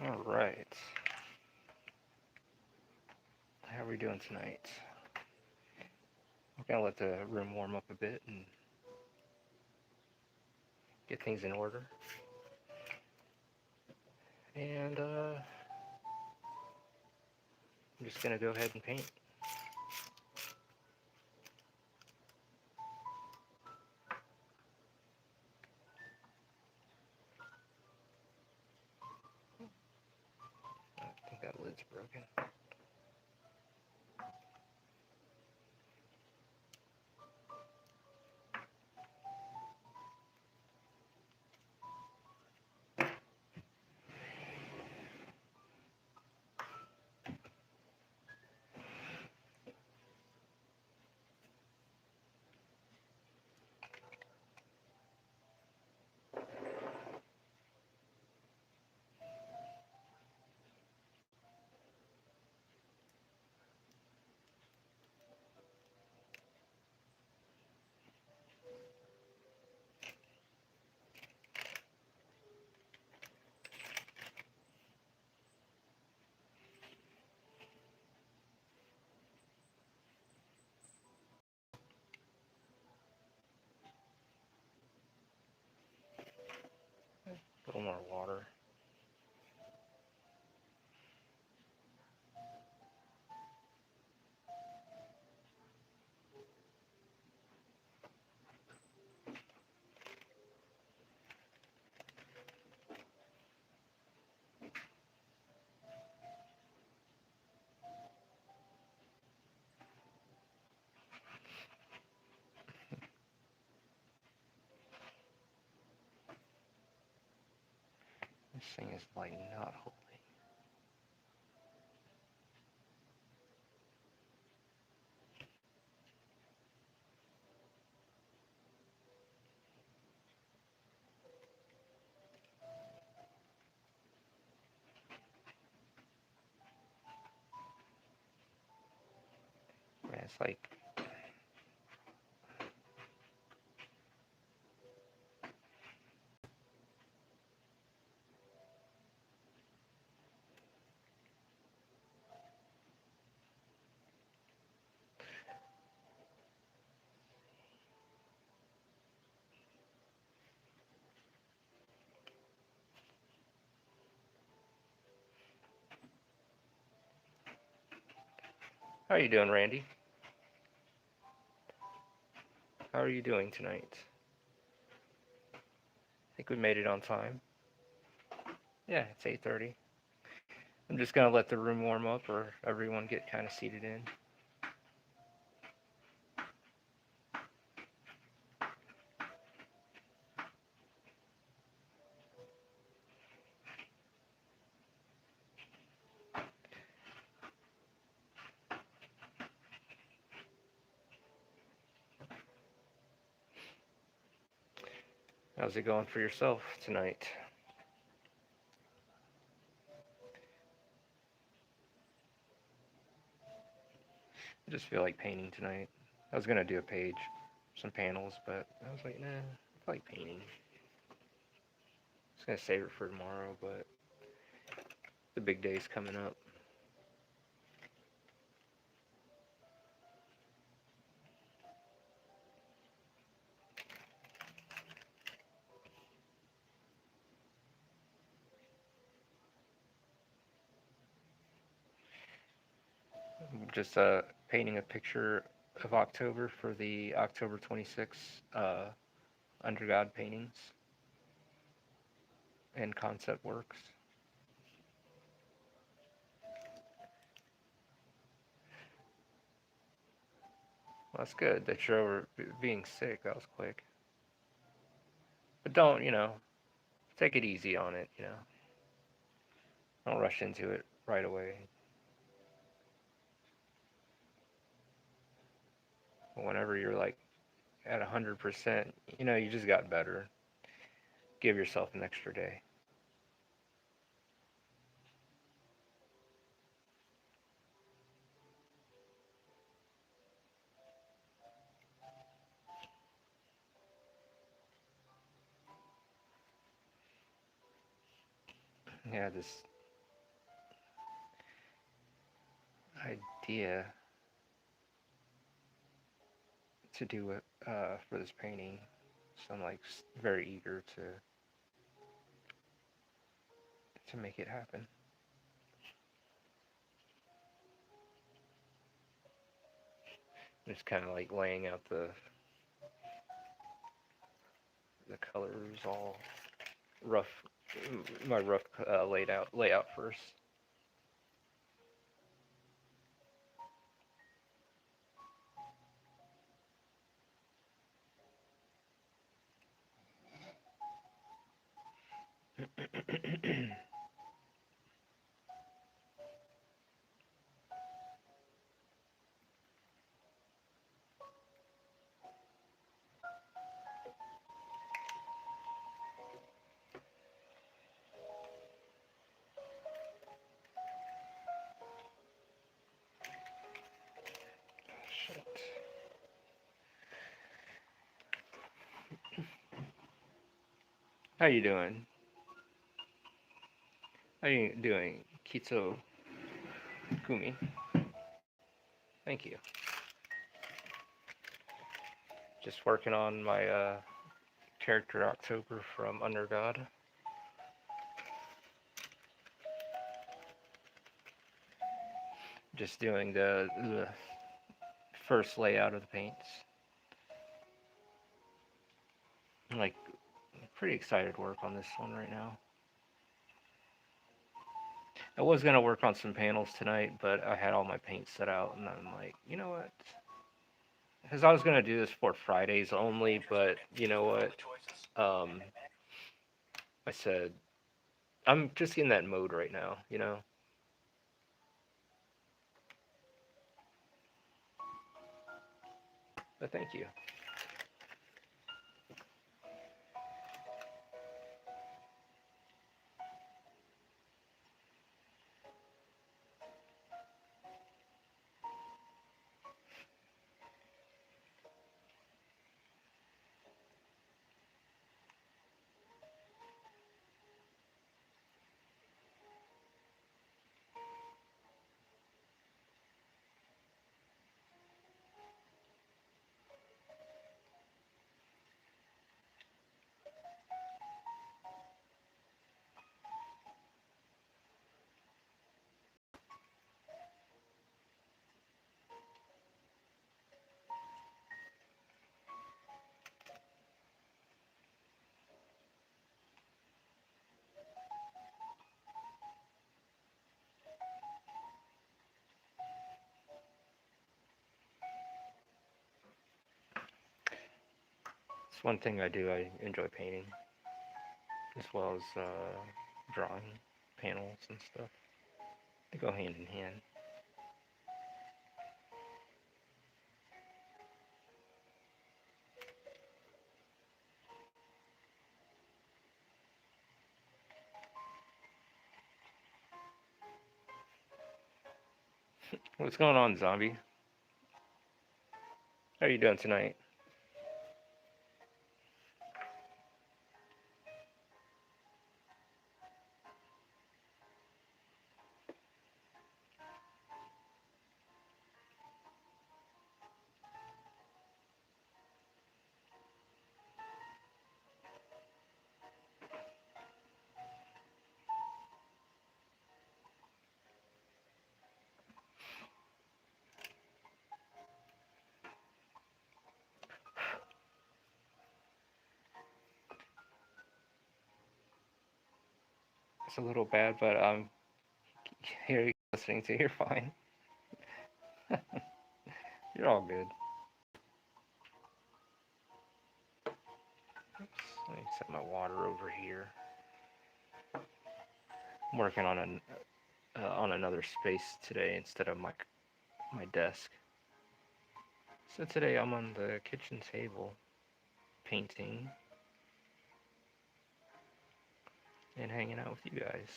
All right. How are we doing tonight? We're gonna let the room warm up a bit and get things in order. And I'm just gonna go ahead and paint. I think that lid's broken. A little more water. This thing is like not holding. Man, it's like how are you doing, Randy? How are you doing tonight? I think we made it on time. Yeah, it's 8:30. I'm just gonna let the room warm up or everyone get kind of seated in. How's it going for yourself tonight? I just feel like painting tonight. I was gonna do a page, some panels, but I was like, nah, I feel like painting. I was gonna save it for tomorrow, but the big day's coming up. I'm just painting a picture of October for the October 26th Under God paintings and concept works. Well, that's good that you're over being sick. That was quick. But don't, take it easy on it. Don't rush into it right away. Whenever you're like at 100%, you just got better. Give yourself an extra day. Yeah, this idea to do it for this painting, so I'm like very eager to make it happen. Just kind of like laying out the colors all rough, my rough layout first. Shit. How you doing? How you doing, Kitsu Kumi? Thank you. Just working on my character October from Under God. Just doing the first layout of the paints. I'm like pretty excited to work on this one right now. I was gonna work on some panels tonight, but I had all my paint set out, and I'm like, you know what? Because I was gonna do this for Fridays only, but you know what? I said I'm just in that mode right now, you know. But thank you. It's one thing I do. I enjoy painting, as well as drawing panels and stuff. They go hand in hand. What's going on, zombie? How are you doing tonight? It's a little bad, but I'm here listening to you. You're fine. You're all good. Oops, let me set my water over here. I'm working on another space today instead of my desk. So today I'm on the kitchen table painting and hanging out with you guys.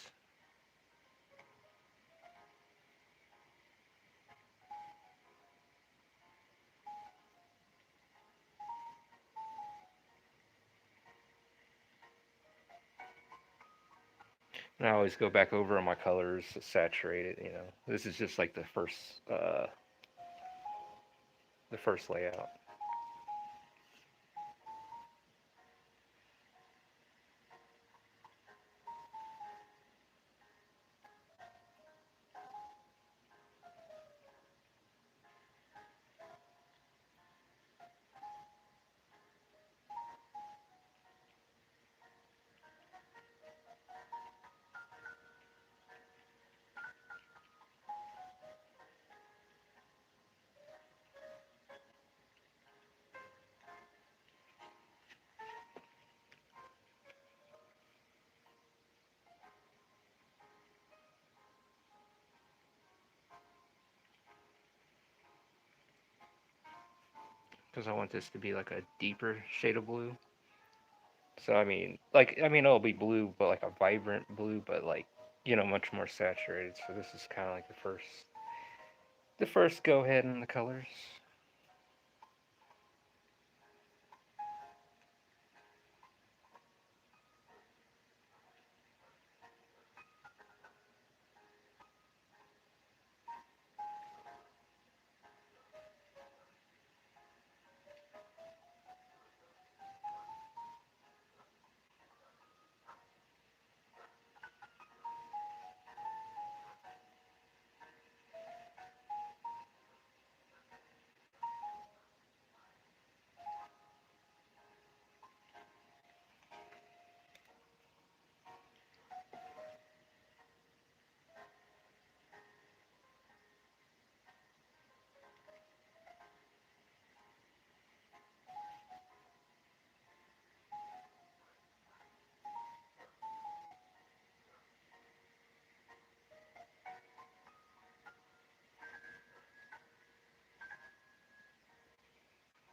And I always go back over on my colors, saturate it. This is just like the first layout. Because I want this to be like a deeper shade of blue. So it'll be blue, but like a vibrant blue, but like much more saturated. So this is kind of like the first go ahead in the colors.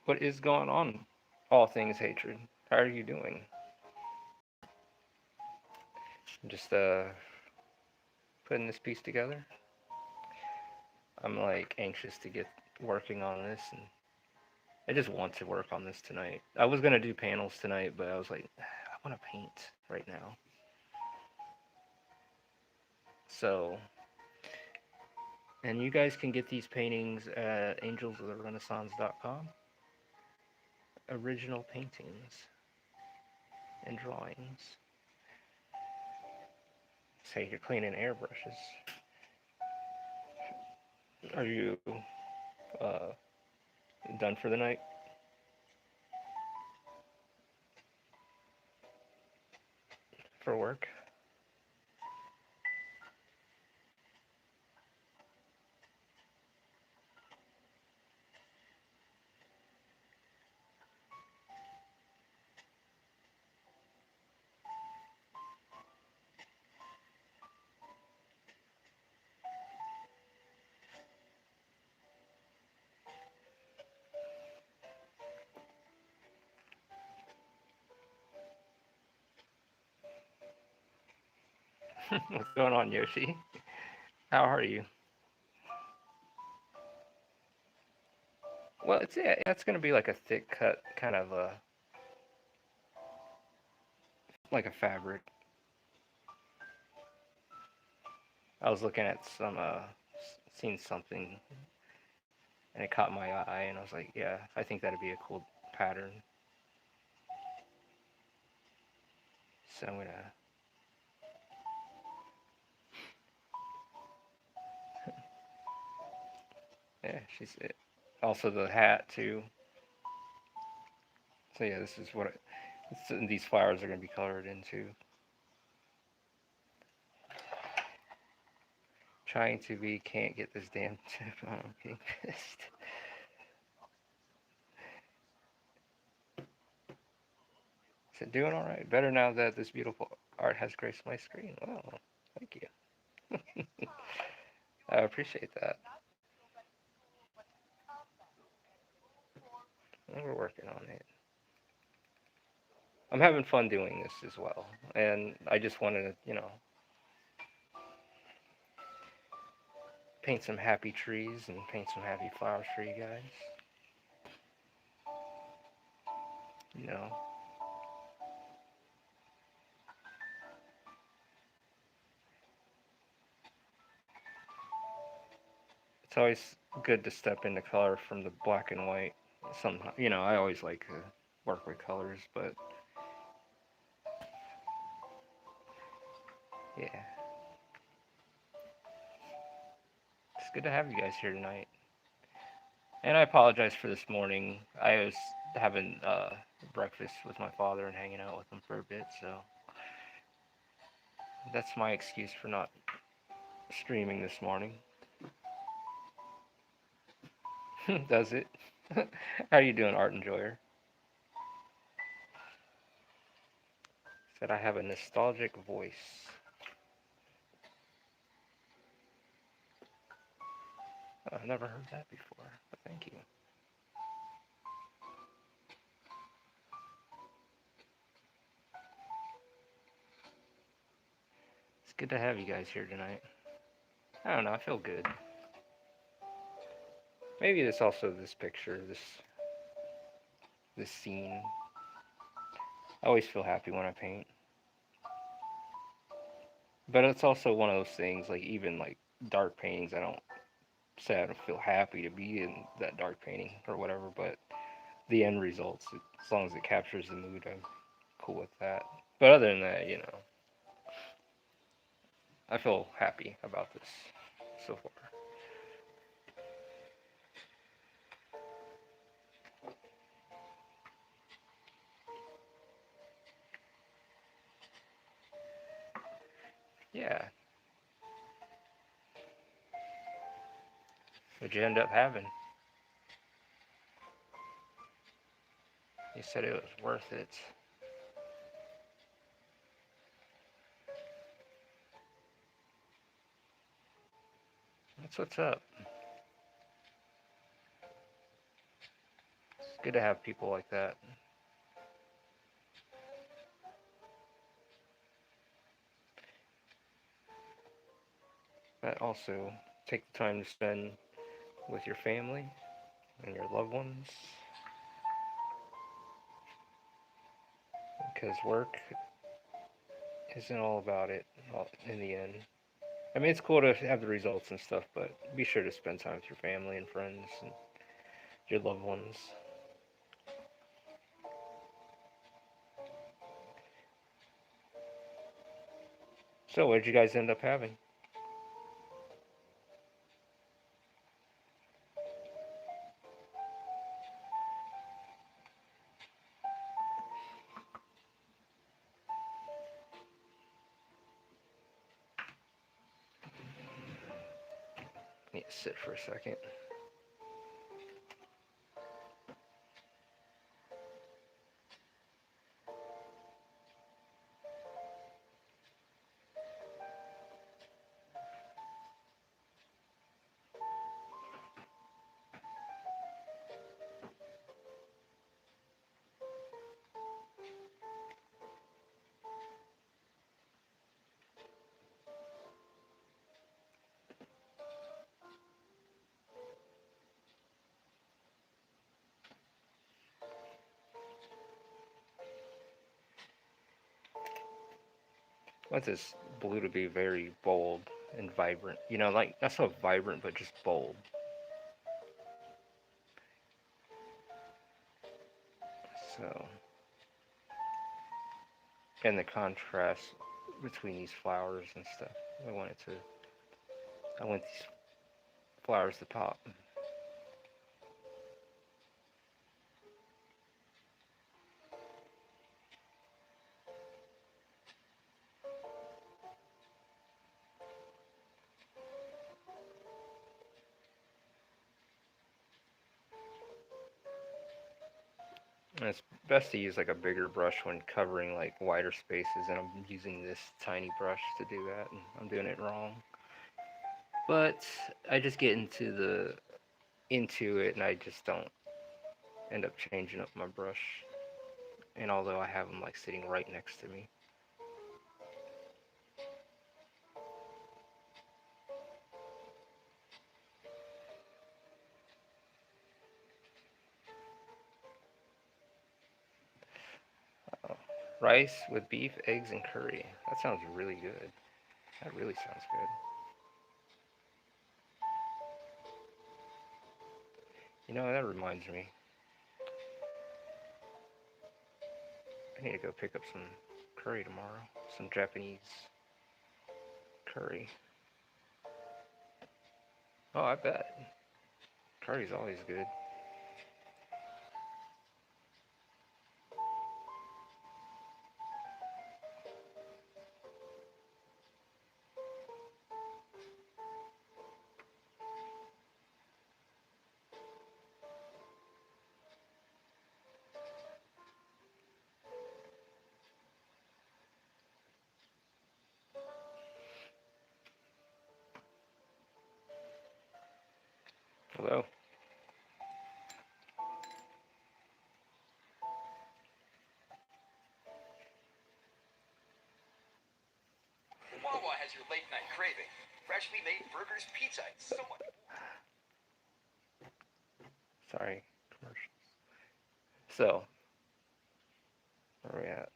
What is going on? All things hatred. How are you doing? I'm just putting this piece together. I'm like anxious to get working on this, and I just want to work on this tonight. I was gonna do panels tonight, but I was like, I want to paint right now. So, and you guys can get these paintings at AngelsOfTheRenaissance.com. Original paintings and drawings. Say you're cleaning airbrushes. Are you uh, done for the night? For work? What's going on, Yoshi? How are you? Well, it's gonna be like a thick cut, kind of like a fabric. I was looking at seen something, and it caught my eye, and I was like, yeah, I think that'd be a cool pattern. So I'm gonna. Yeah, she's it. Also the hat too. So yeah, this is these flowers are gonna be colored into. Trying to be, can't get this damn tip. I'm getting pissed. So doing all right. Better now that this beautiful art has graced my screen. Well, thank you. I appreciate that. We're working on it. I'm having fun doing this as well, and I just wanted to, paint some happy trees and paint some happy flowers for you guys. You know, It's always good to step into color from the black and white. Sometimes, I always like to work with colors, but yeah, it's good to have you guys here tonight. And I apologize for this morning. I was having breakfast with my father and hanging out with him for a bit, so that's my excuse for not streaming this morning. Does it? How you doing, Art Enjoyer? Said I have a nostalgic voice. I've never heard that before, but thank you. It's good to have you guys here tonight. I don't know, I feel good. Maybe this also this picture, this scene. I always feel happy when I paint. But it's also one of those things, like even like dark paintings, I don't say I don't feel happy to be in that dark painting or whatever, but the end results, as long as it captures the mood, I'm cool with that. But other than that, I feel happy about this so far. Yeah. What'd you end up having? You said it was worth it. That's what's up. It's good to have people like that. That also take the time to spend with your family and your loved ones. Because work isn't all about it in the end. I mean, it's cool to have the results and stuff, but be sure to spend time with your family and friends and your loved ones. So, what did you guys end up having? I need to sit for a second. I want this blue to be very bold and vibrant. Like not so vibrant, but just bold. So, and the contrast between these flowers and stuff. I wanted to. I want these flowers to pop. And it's best to use like a bigger brush when covering like wider spaces, and I'm using this tiny brush to do that, and I'm doing it wrong. But I just get into it, and I just don't end up changing up my brush. And although I have them like sitting right next to me, uh, rice with beef, eggs, and curry. That sounds really good. That really sounds good. That reminds me. I need to go pick up some curry tomorrow. Some Japanese curry. Oh, I bet. Curry's always good. Hello. Wawa has your late night craving. Freshly made burgers, pizza, and so much. Sorry. Commercials. So, where are we at?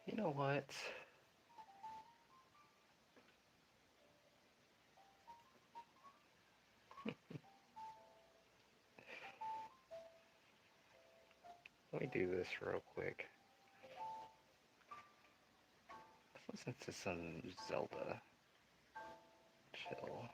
You know what? Let me do this real quick. Let's listen to some Zelda. Chill.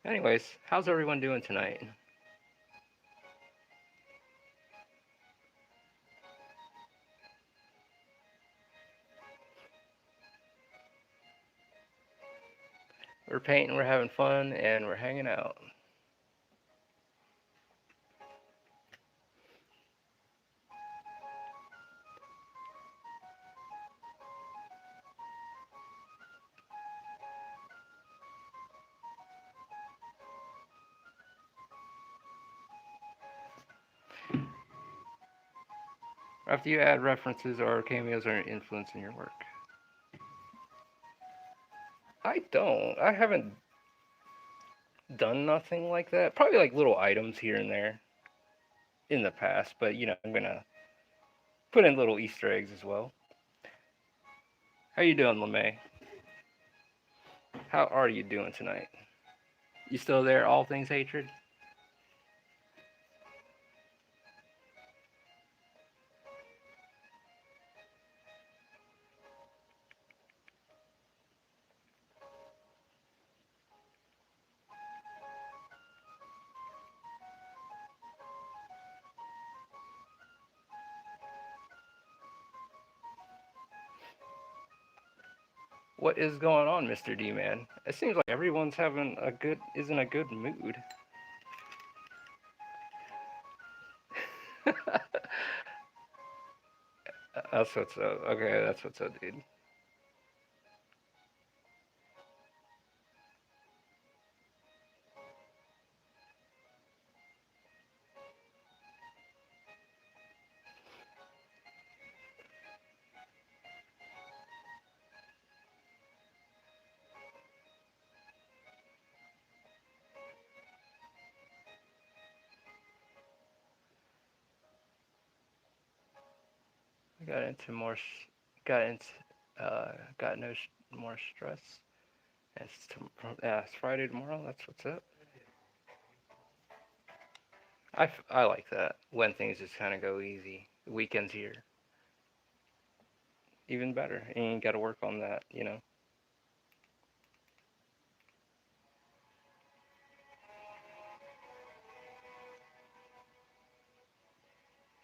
Anyways, how's everyone doing tonight? We're painting, we're having fun, and we're hanging out. After you add references or cameos or influence in your work. I don't. I haven't done nothing like that. Probably like little items here and there in the past, but I'm gonna put in little Easter eggs as well. How you doing, LeMay? How are you doing tonight? You still there? All things hatred. What is going on, Mr. D man? It seems like everyone's having a good is in a good mood. That's what's up. Okay, that's what's up, dude. I got into more, got into, got no more stress. It's Friday tomorrow. That's what's up. I like that when things just kind of go easy. The weekend's here. even better. And you got to work on that, you know.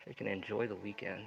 So you can enjoy the weekend.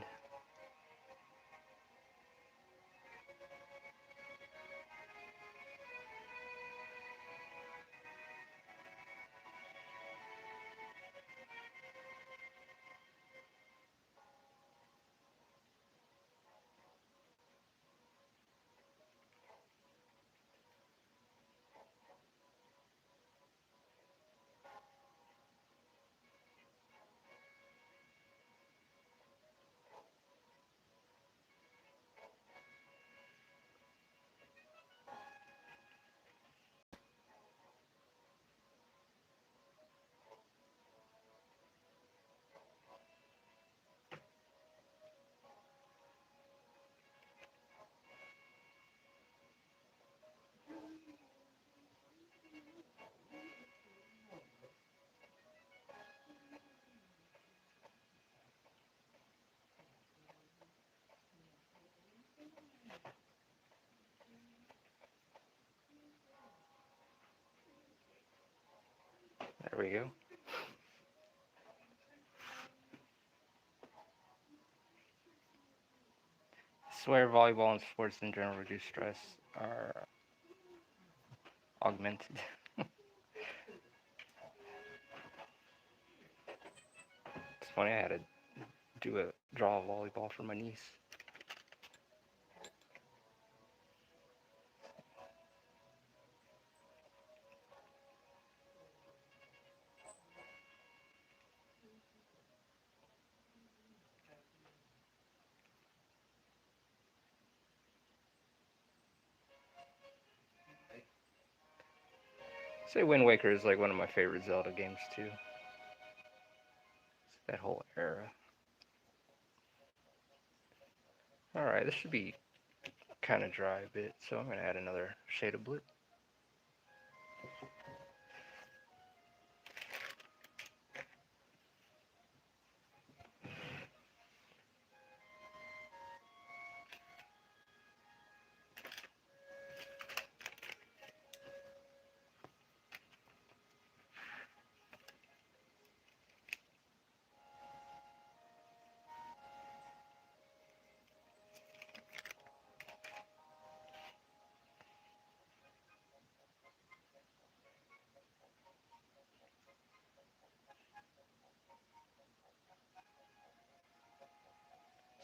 There we go. Swear volleyball and sports in general reduce stress are augmented. It's funny, I had to draw a volleyball for my niece. Say Wind Waker is like one of my favorite Zelda games too. That whole era. Alright, this should be kind of dry a bit, so I'm going to add another shade of blue.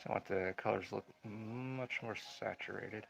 So I want the colors to look much more saturated.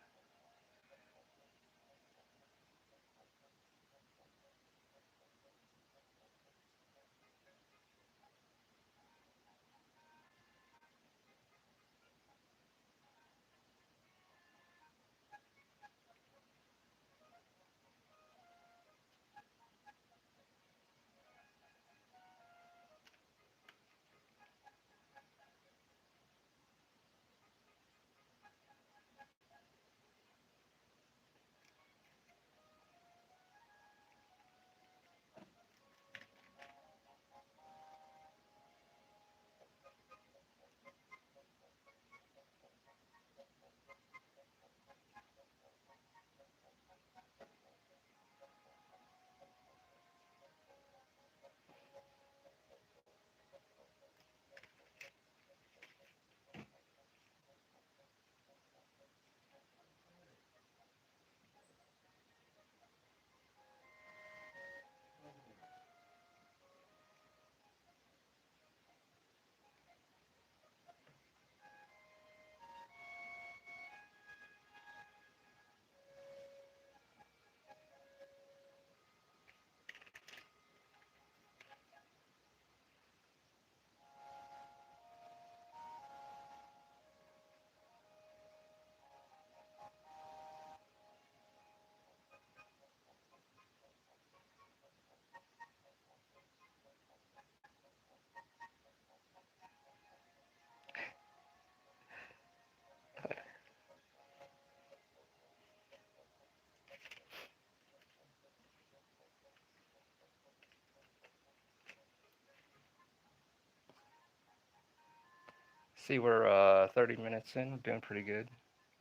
See, we're 30 minutes in, doing pretty good.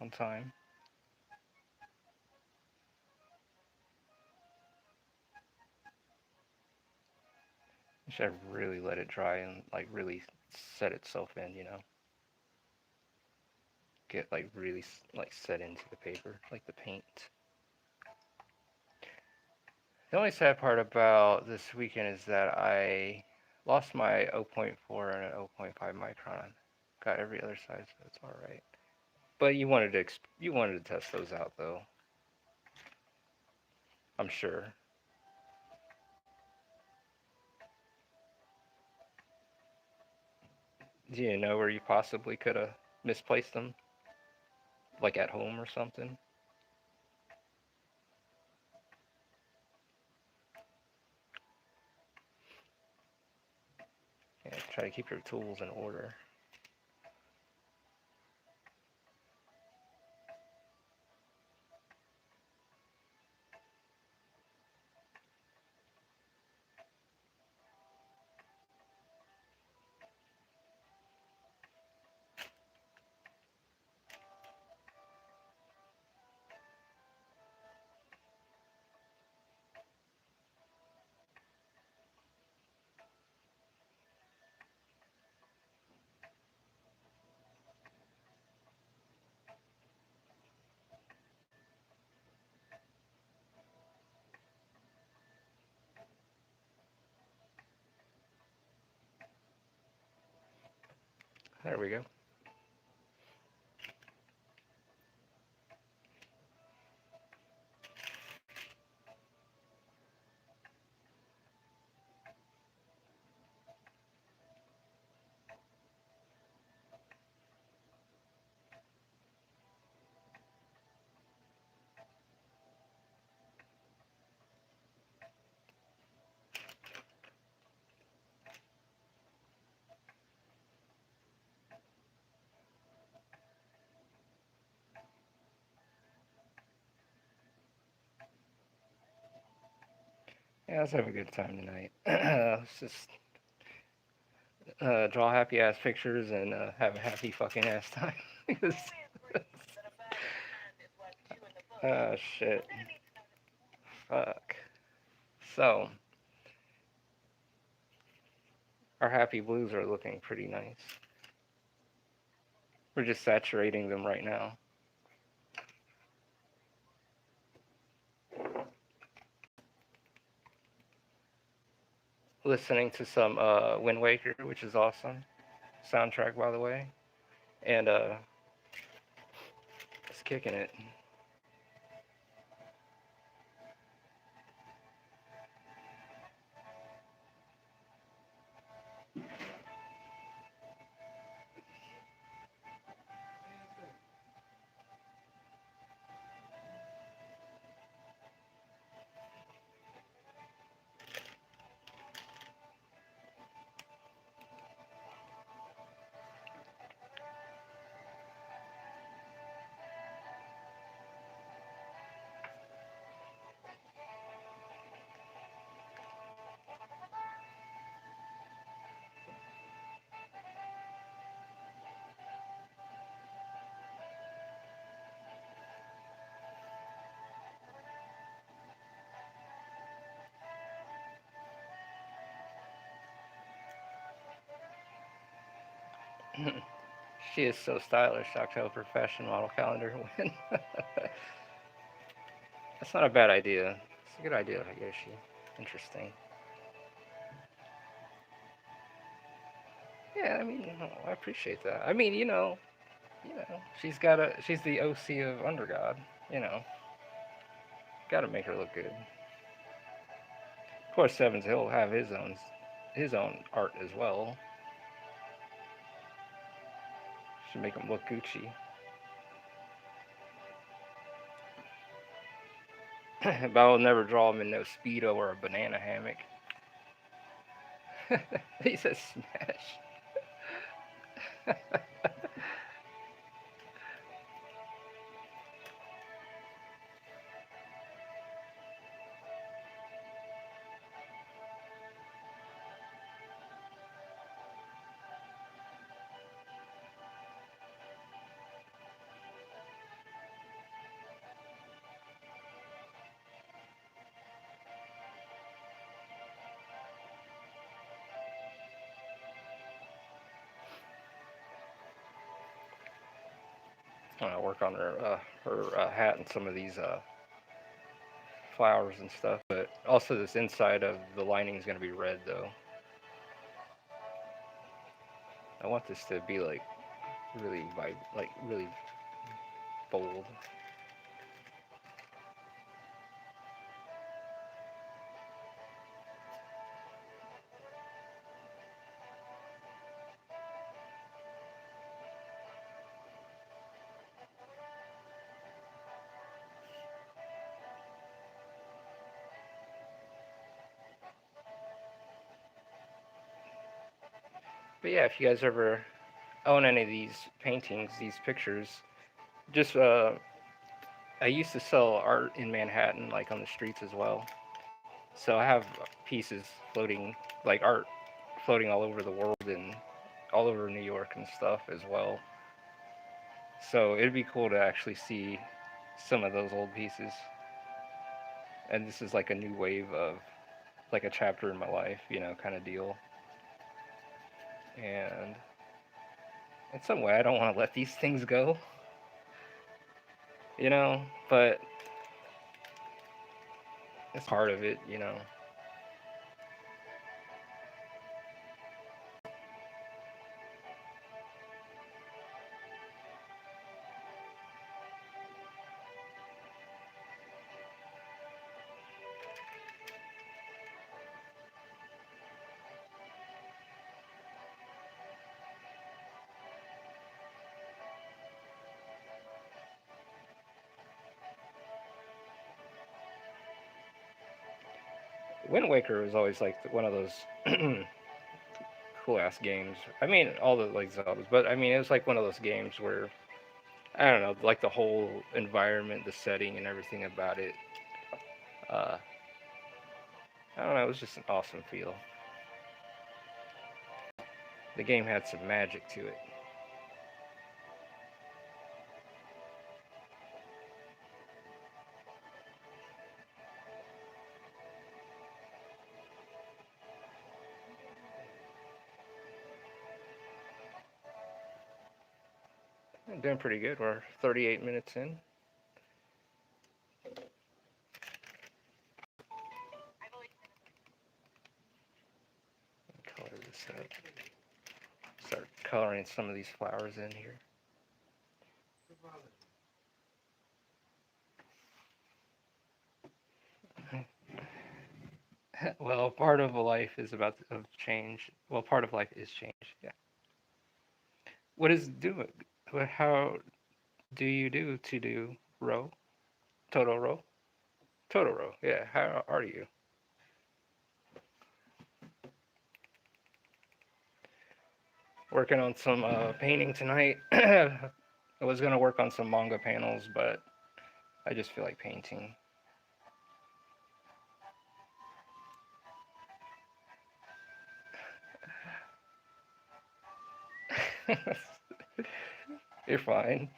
on time. You should really let it dry and like really set itself in, you know. Get like really like set into the paper, like the paint. The only sad part about this weekend is that I lost my zero point 0.4 and a zero point 0.5 micron. Got every other size, so it's all right. But you wanted to test those out though. I'm sure. Do you know where you possibly could have misplaced them, like at home or something? Yeah, try to keep your tools in order. There we go. Yeah, let's have a good time tonight. Let's just draw happy ass pictures and have a happy fucking ass time. Oh shit. Fuck. So, our happy blues are looking pretty nice. We're just saturating them right now. Listening to some Wind Waker, which is awesome. Soundtrack, by the way. And it's kicking it. She is so stylish. October fashion model calendar win. That's not a bad idea. It's a good idea, Yoshi. Interesting. Yeah, I mean, I appreciate that. I mean, she's the OC of Undergod. You know, got to make her look good. Of course, Sevens he'll have his own art as well. Should make him look Gucci. But I'll never draw him in no speedo or a banana hammock. He says smash. work on her hat and some of these flowers and stuff. But also this inside of the lining is gonna be red though. I want this to be like really like really bold. But yeah, if you guys ever own any of these paintings, these pictures, just I used to sell art in Manhattan, like on the streets as well. So I have pieces floating, like art floating all over the world and all over New York and stuff as well. So it'd be cool to actually see some of those old pieces. And this is like a new wave of like a chapter in my life, kind of deal. And in some way, I don't want to let these things go, but it's part of it. Wind Waker was always like one of those cool ass games. I mean, all the like Zeldas, but I mean, it was like one of those games where I don't know, like the whole environment, the setting, and everything about it. Uh, I don't know, it was just an awesome feel. The game had some magic to it. I'm doing pretty good. We're 38 minutes in. Color this up. Start coloring some of these flowers in here. Well, part of life is about of change. Well, part of life is change. Yeah. What is doing? How do you do to do row? Totoro? Totoro. Yeah. How are you? Working on some painting tonight. I was gonna work on some manga panels, but I just feel like painting. You're fine.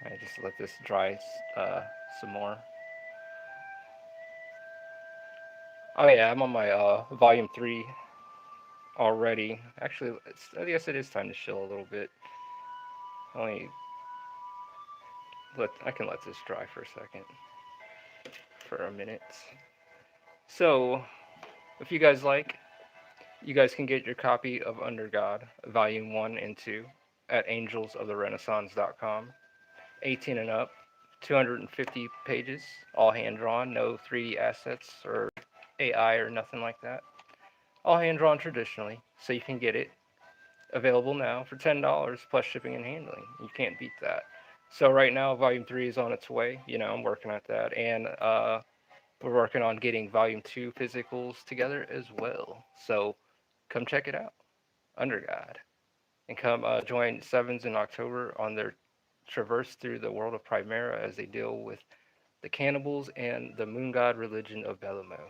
I just let this dry some more. Oh yeah, I'm on my volume 3 already. Actually, I guess it is time to chill a little bit. Only I can let this dry for a second, for a minute. So, if you guys like, you guys can get your copy of Under God, Volume 1 and 2, at AngelsOfTheRenaissance.com. 18 and up, 250 pages, all hand drawn, no 3D assets or AI or nothing like that. All hand drawn traditionally, so you can get it. Available now for $10 plus shipping and handling. You can't beat that. So right now, Volume 3 is on its way. I'm working at that, and we're working on getting Volume 2 physicals together as well. So come check it out, Under God, and come join Sevens in October on their traverse through the world of Primera as they deal with the cannibals and the moon god religion of Belamo.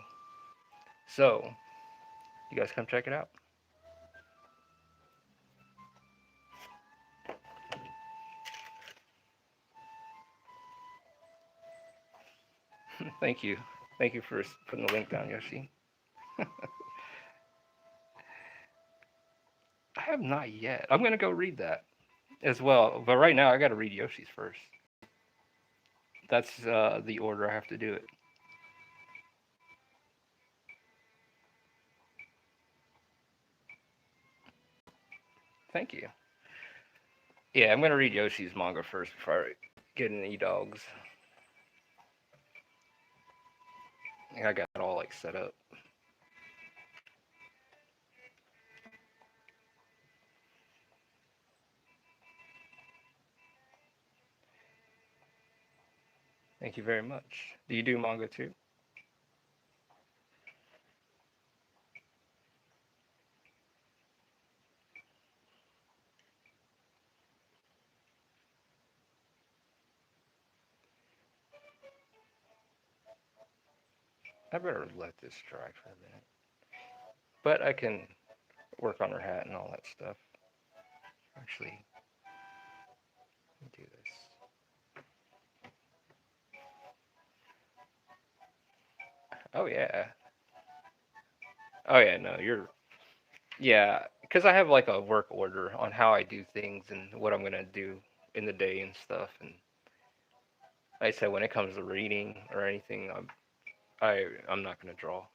So you guys come check it out. Thank you. Thank you for putting the link down, Yoshi. I have not yet. I'm gonna go read that as well. But right now, I gotta read Yoshi's first. That's the order I have to do it. Thank you. Yeah, I'm gonna read Yoshi's manga first before I get into E-Dogs. I got it all like set up. Thank you very much. Do you do manga too? I better let this dry for a minute. But I can work on her hat and all that stuff. Actually, let me do this. Oh yeah. Oh yeah. No, you're. Yeah, because I have like a work order on how I do things and what I'm gonna do in the day and stuff. And like I said, when it comes to reading or anything, I'm not gonna draw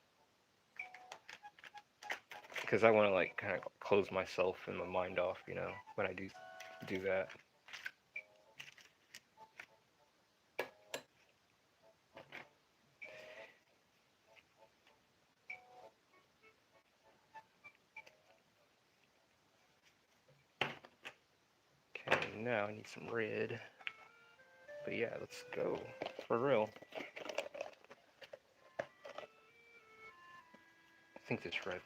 because I want to like kind of close myself and my mind off, when I do that. Okay, now I need some red. But yeah, let's go for real. I think this red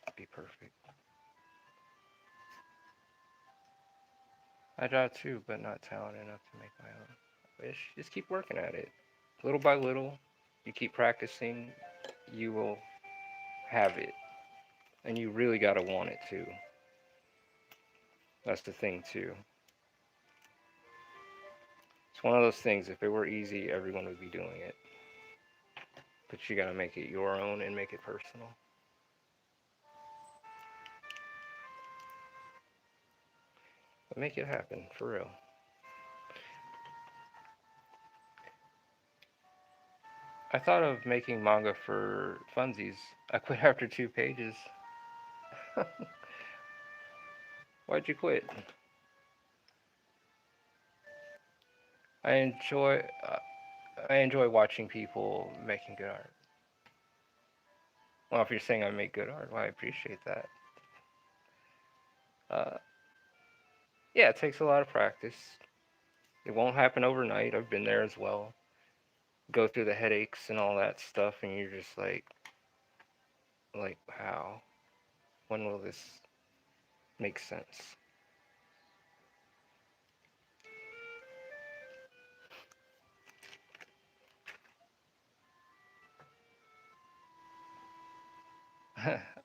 would be perfect. I draw too, but not talented enough to make my own. Wish just keep working at it, little by little. You keep practicing, you will have it, and you really gotta want it too. That's the thing too. It's one of those things. If it were easy, everyone would be doing it. But you gotta make it your own and make it personal. But make it happen for real. I thought of making manga for funsies. I quit after 2 pages. Why'd you quit? I enjoy uh, I enjoy watching people making good art. Well, if you're saying I make good art, well, I appreciate that. Uh, yeah, it takes a lot of practice. It won't happen overnight. I've been there as well. Go through the headaches and all that stuff, and you're just like, how? When will this make sense?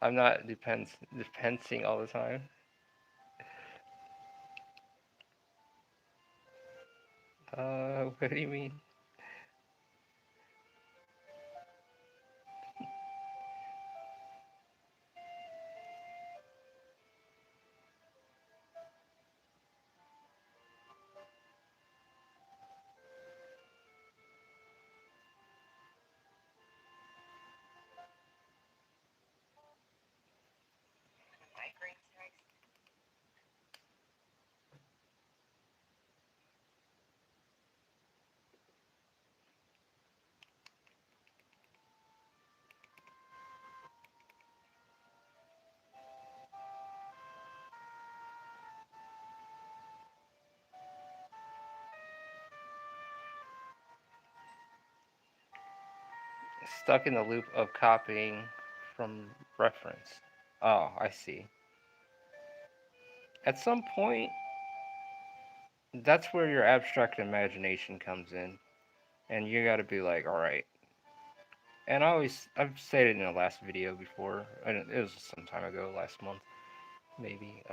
I'm not depensing all the time. What do you mean? Stuck in the loop of copying from reference. Oh, I see. At some point, that's where your abstract imagination comes in, and you got to be like, all right. And I've said it in the last video before, and it was some time ago, last month maybe.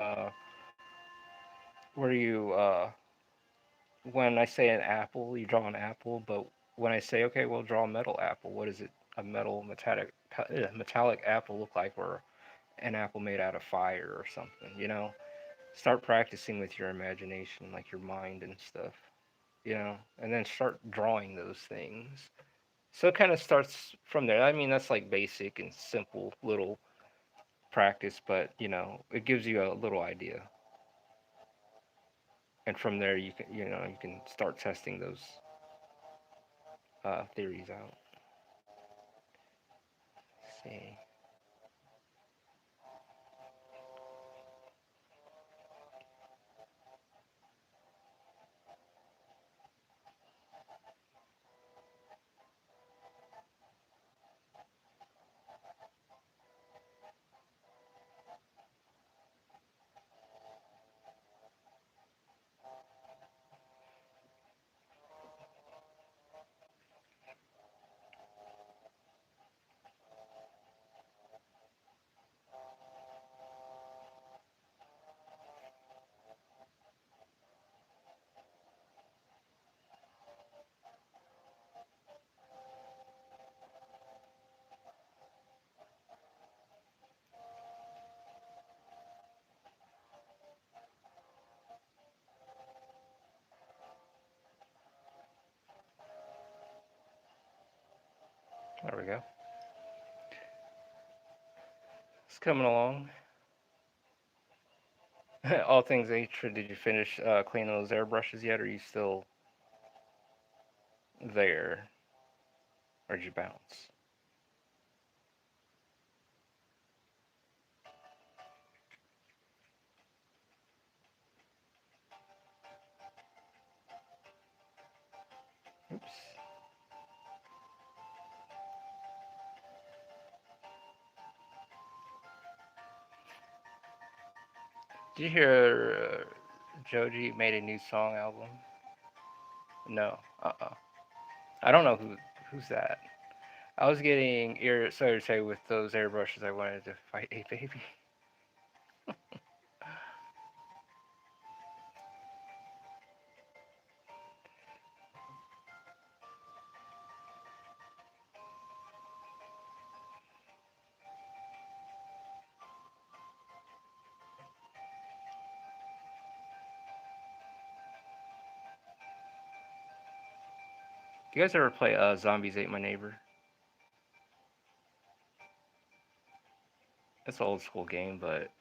Where you when I say an apple, you draw an apple, but when I say, okay, well, draw a metal apple, what does it a metallic apple look like, or an apple made out of fire or something? Start practicing with your imagination, like your mind and stuff. And then start drawing those things. So it kind of starts from there. I mean, that's like basic and simple little practice, but it gives you a little idea, and from there you can start testing those theories out. Let's see. There we go. It's coming along. All things nature. Did you finish cleaning those airbrushes yet? Or are you still there, or did you bounce? Oops. Did you hear Joji made a new song album? No. I don't know who's that. I was getting irritated with those airbrushes. I wanted to fight a baby. Do you guys ever play Zombies Ate My Neighbor? It's an old school game, but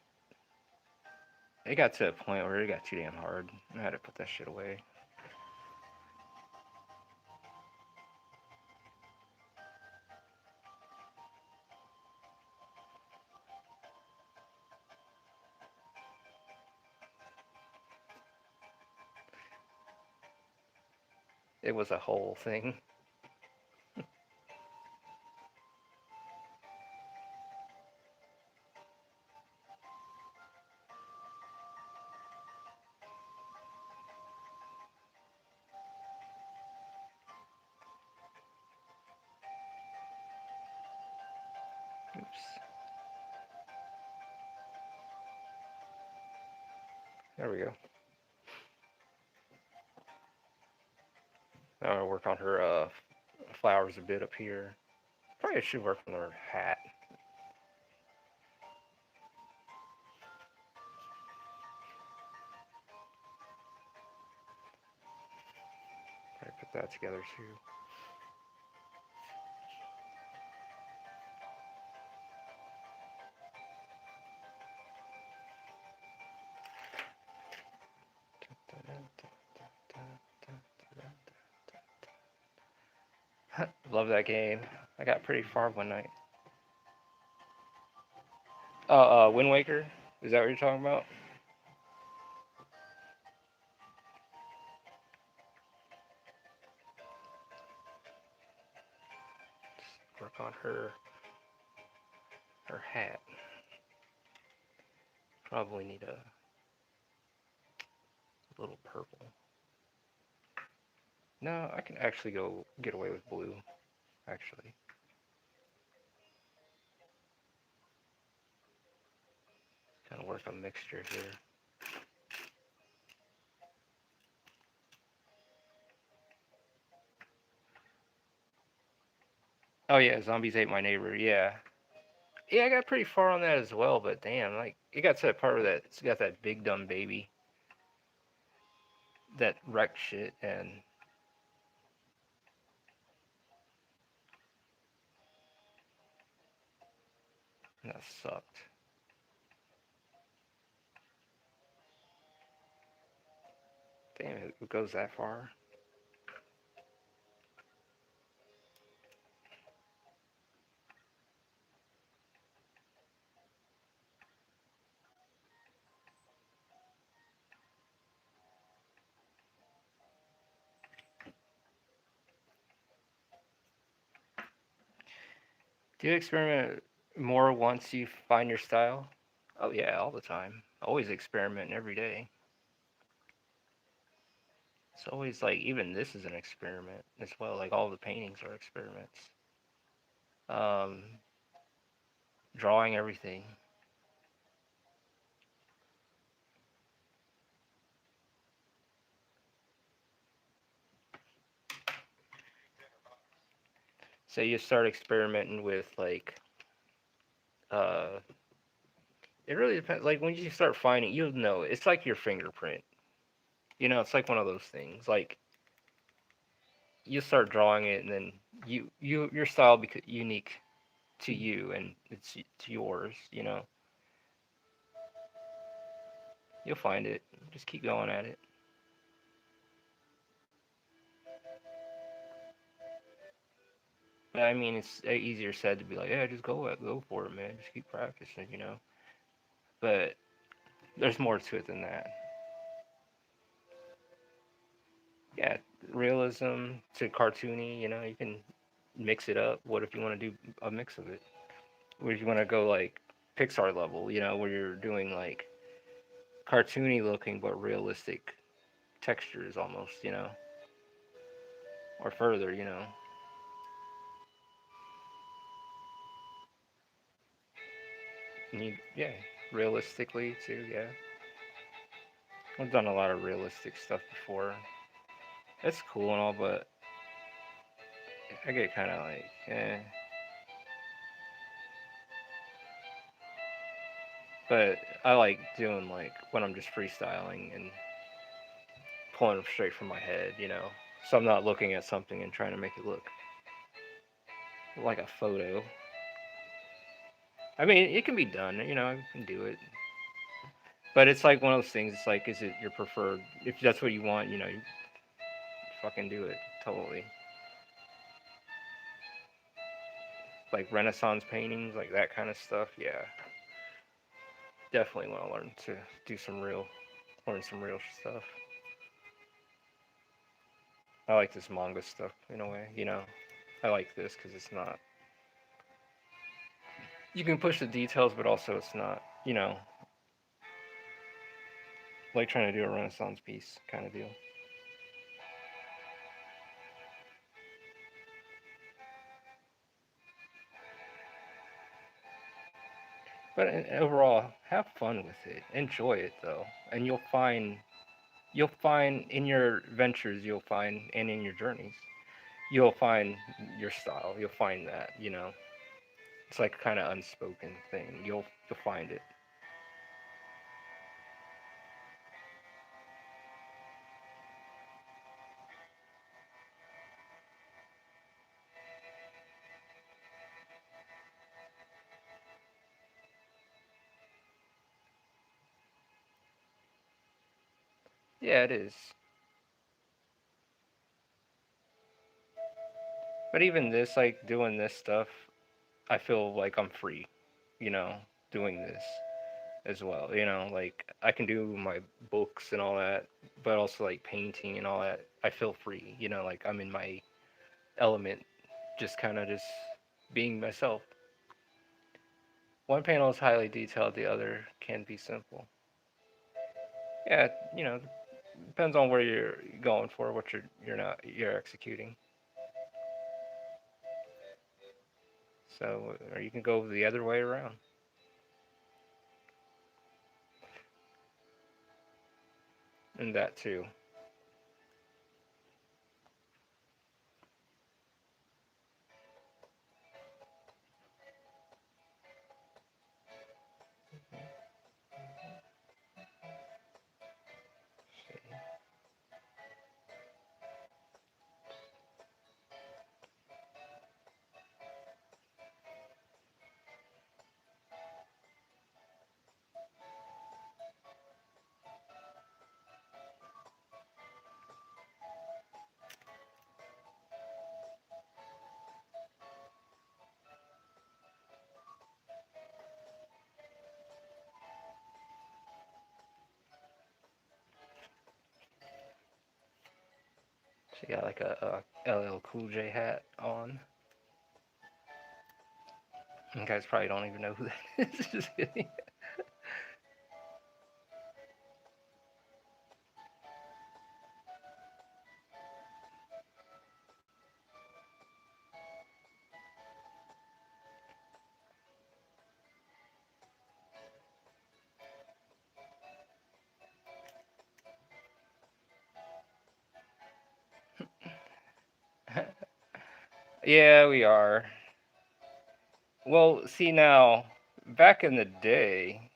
it got to a point where it got too damn hard. I had to put that shit away. It was a whole thing. Oops. There we go. I'll work on her flowers a bit up here. Probably should work on her hat. Probably put that together too. Love that game. I got pretty far one night. Wind Waker. Is that what you're talking about? Work on her hat. Probably need a little purple. No, I can actually go get away with blue. Actually, kind of work on mixture here. Oh yeah, zombies ate my neighbor. Yeah, yeah, I got pretty far on that as well. But damn, like it got to that part where that it's got that big dumb baby that wrecked shit, and that sucked. Damn, it goes that far. Do you experiment more once you find your style? Oh yeah, all the time. Always experimenting every day. It's always like even this is an experiment as well. Like all the paintings are experiments. Um, Drawing everything. So you start experimenting with like uh it really depends. Like when you start finding, you'll know. It's like your fingerprint. It's like one of those things. Like you start drawing it, and then your style becomes unique to you, and it's yours. You'll find it. Just keep going at it. But I mean, it's easier said to be like, yeah, just go for it, man. Just keep practicing. But there's more to it than that. Yeah, realism to cartoony. You can mix it up. What if you want to do a mix of it? What if you want to go like Pixar level? Where you're doing like cartoony looking but realistic textures almost. Or further. Yeah, realistically too. Yeah, I've done a lot of realistic stuff before. It's cool and all, but I get kind of like, But I like doing like when I'm just freestyling and pulling straight from my head. So I'm not looking at something and trying to make it look like a photo. I mean, it can be done. I can do it. But it's like one of those things. It's like, is it your preferred? If that's what you want, you fucking do it. Totally. Like Renaissance paintings, like that kind of stuff. Yeah, definitely want to learn to do learn some real stuff. I like this manga stuff in a way. I like this because it's not. You can push the details, but also it's not. Like trying to do a Renaissance piece kind of deal. But overall, have fun with it. Enjoy it though, and you'll find in your ventures, and in your journeys, you'll find your style. You'll find that. It's like kind of unspoken thing. You'll find it. Yeah, it is. But even this, like doing this stuff, I feel like I'm free. You know, doing this as well. Like I can do my books and all that, but also like painting and all that. I feel free. Like I'm in my element, just kind of just being myself. One panel is highly detailed, the other can be simple. Yeah, depends on where you're going for, what you're executing. So, or you can go the other way around, and that too. She got like a LL Cool J hat on. You guys probably don't even know who that is. Just kidding. Yeah, we are. Well, see now, back in the day,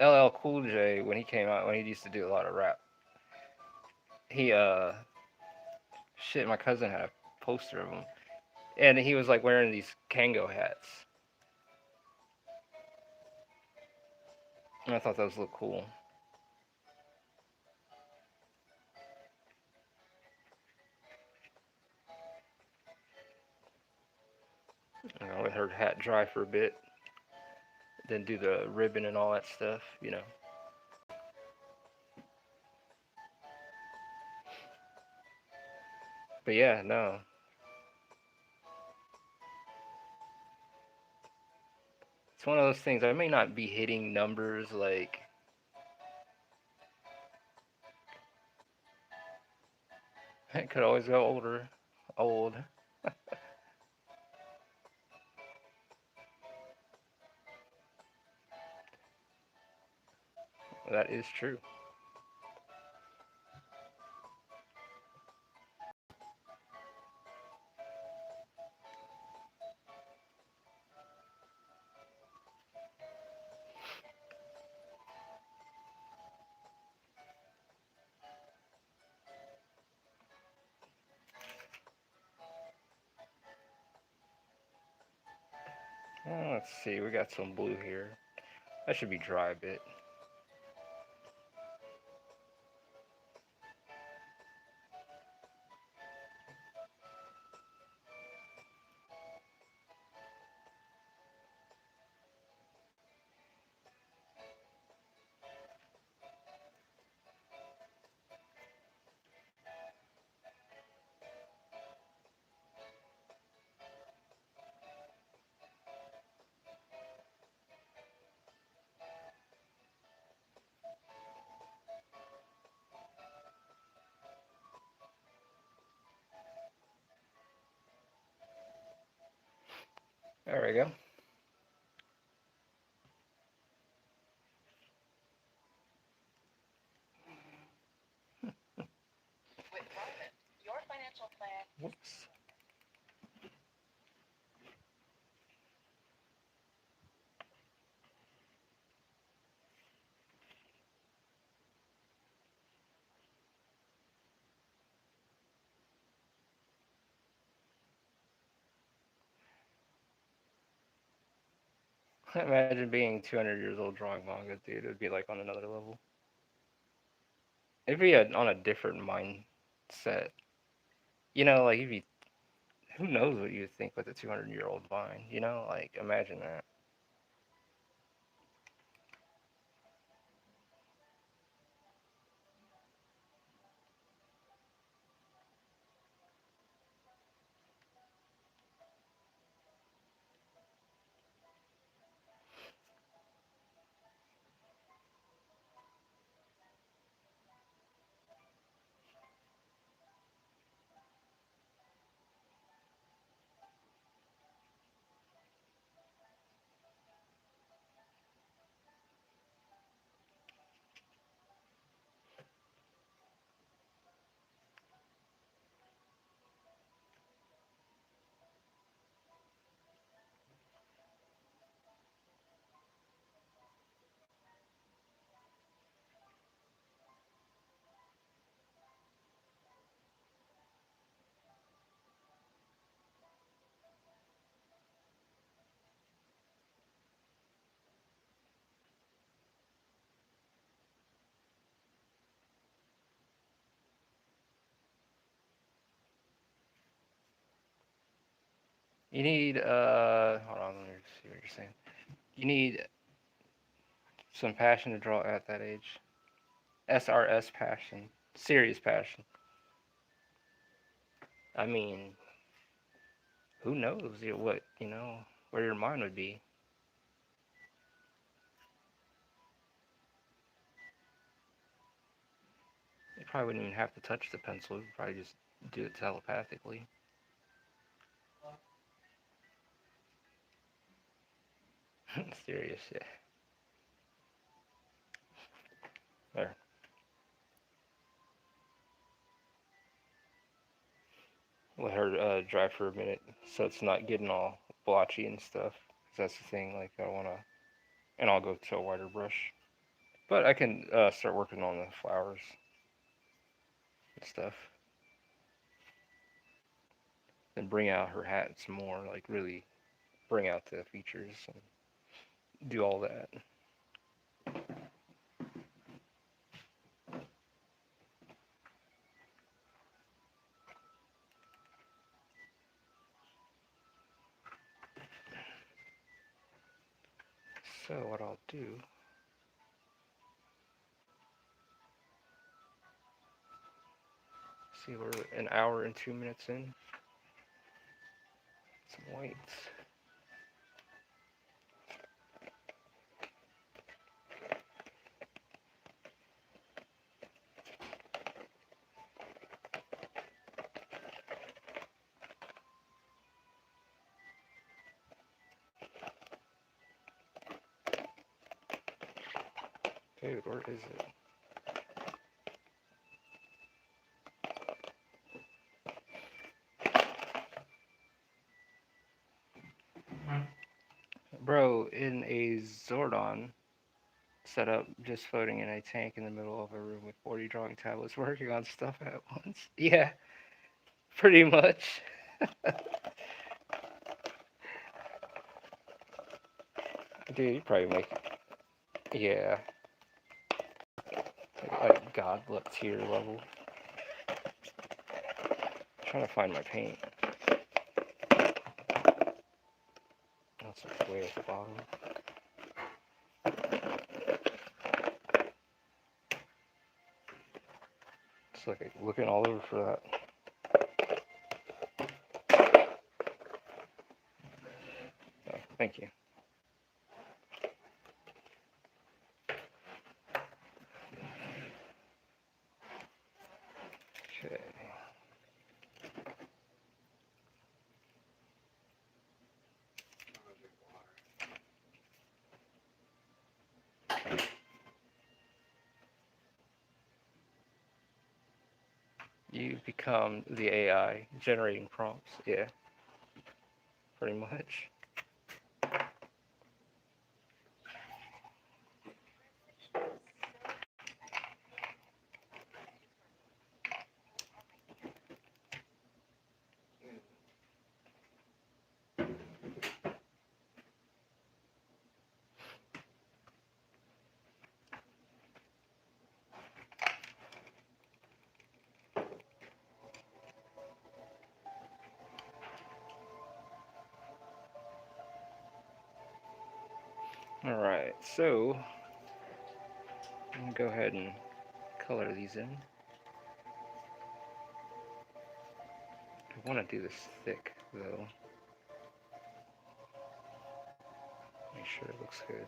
LL Cool J when he came out, when he used to do a lot of rap, he shit, my cousin had a poster of him, and he was like wearing these Kango hats, and I thought those looked cool. Let her hat dry for a bit, then do the ribbon and all that stuff, you know. But yeah, no, it's one of those things. I may not be hitting numbers like it could always go older, old. That is true. Let's see, we got some blue here. That should be dry a bit. There we go. Whoops. Imagine being 200 years old drawing manga, dude. It would be like on another level. It'd be on a different mindset. You know, like if you, who knows what you would think with a 200-year-old mind? You know, like imagine that. You need hold on, let me see what you're saying. You need some passion to draw at that age. SRS passion, serious passion. I mean, who knows what, where your mind would be. You probably wouldn't even have to touch the pencil. You'd probably just do it telepathically. Serious, yeah. There. Let her dry for a minute so it's not getting all blotchy and stuff. 'Cause that's the thing, like, I want to. And I'll go to a wider brush. But I can start working on the flowers and stuff. Then bring out her hat some more, like, really bring out the features and do all that. So what I'll do, see, we're an hour and 2 minutes in. Some whites. Dude, where is it? Bro, in a Zordon setup, just floating in a tank in the middle of a room with 40 drawing tablets working on stuff at once. Yeah, pretty much. Dude, you probably make, yeah, like godlet tier level. I'm trying to find my paint. That's way at the bottom. It's like looking all over for that. Oh, thank you. Okay. You become the AI generating prompts. Yeah, pretty much. Alright, so I'm going to go ahead and color these in. I want to do this thick, though. Make sure it looks good.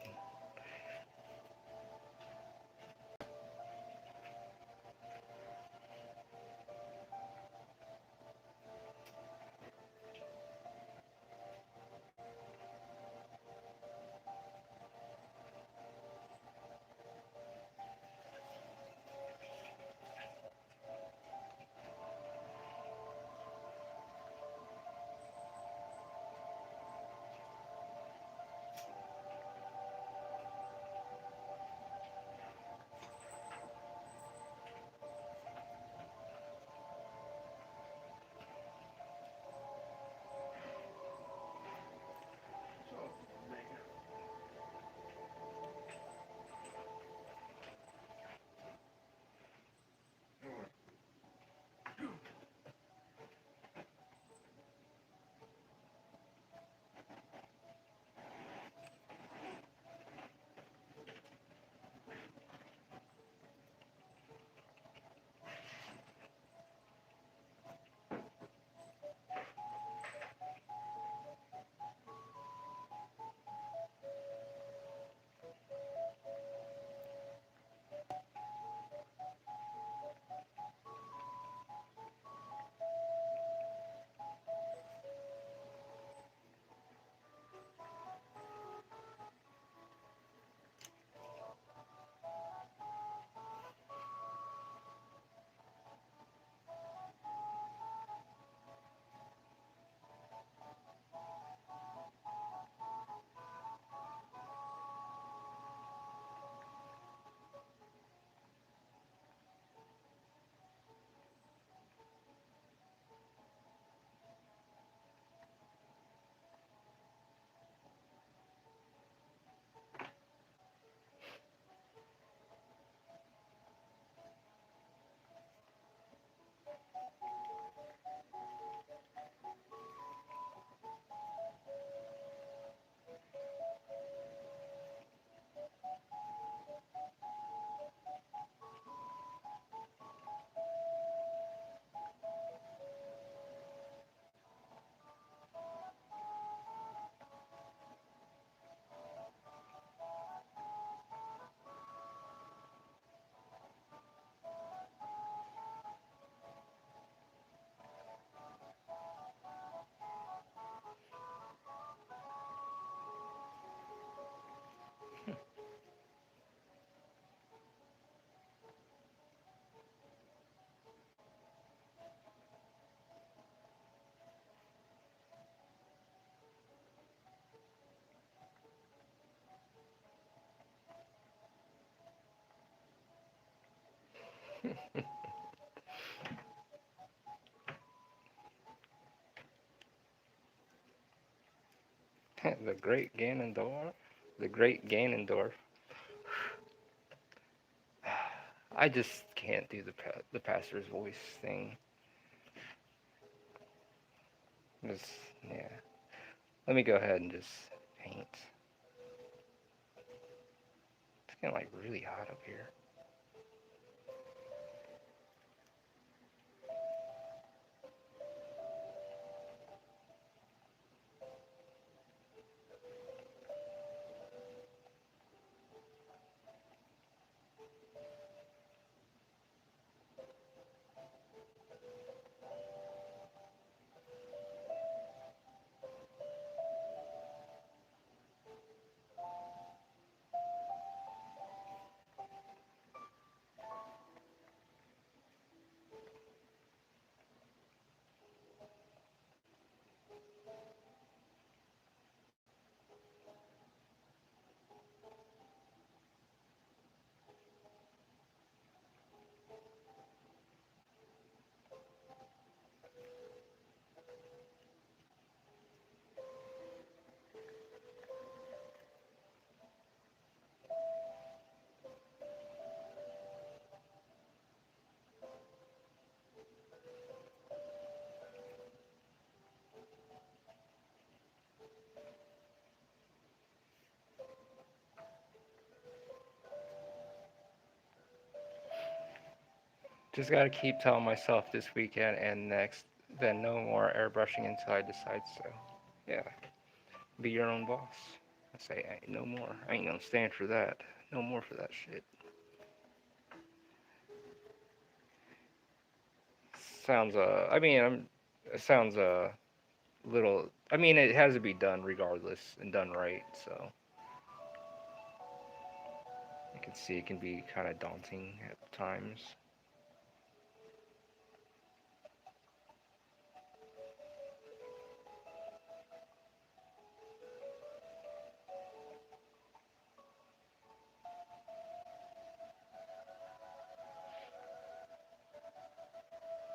The Great Ganondorf. The Great Ganondorf. I just can't do the pastor's voice thing. Just yeah. Let me go ahead and just paint. It's getting like really hot up here. Just gotta keep telling myself this weekend and next, then no more airbrushing until I decide so. Yeah, be your own boss. I say, no more. I ain't gonna stand for that. No more for that shit. Sounds, I mean, it sounds, little, I mean, it has to be done regardless and done right, so. You can see it can be kind of daunting at times.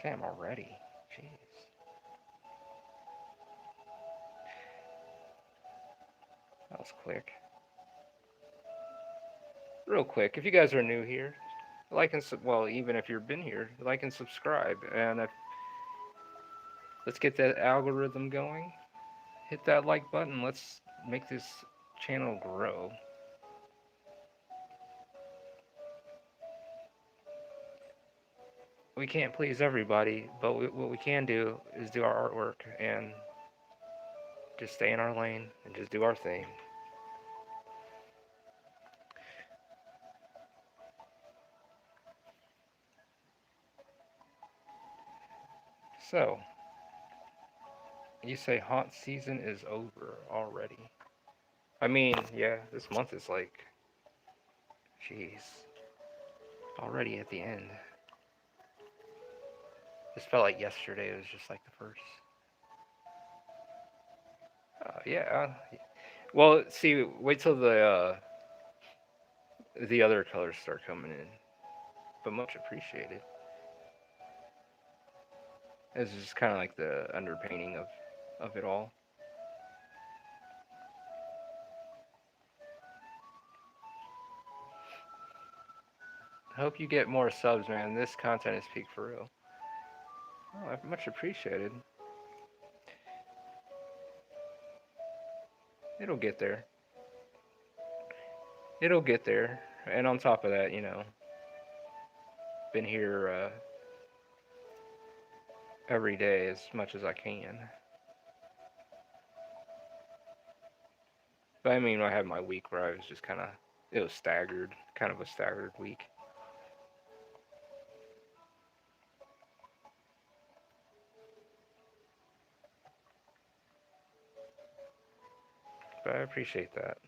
Damn, already. Jeez. That was quick. Real quick, if you guys are new here, like and well, even if you've been here, like and subscribe, and let's get that algorithm going. Hit that like button. Let's make this channel grow. We can't please everybody, but what we can do is do our artwork and just stay in our lane and just do our thing. So, you say haunt season is over already. I mean, yeah, this month is like, jeez, already at the end. This felt like yesterday was just like the first. Yeah. Well, see, wait till the other colors start coming in. But much appreciated. This is just kind of like the underpainting of it all. I hope you get more subs, man. This content is peak for real. Oh, much appreciated. It'll get there. It'll get there. And on top of that, been here every day as much as I can. But I mean, I had my week where I was just it was staggered, kind of a staggered week. But I appreciate that.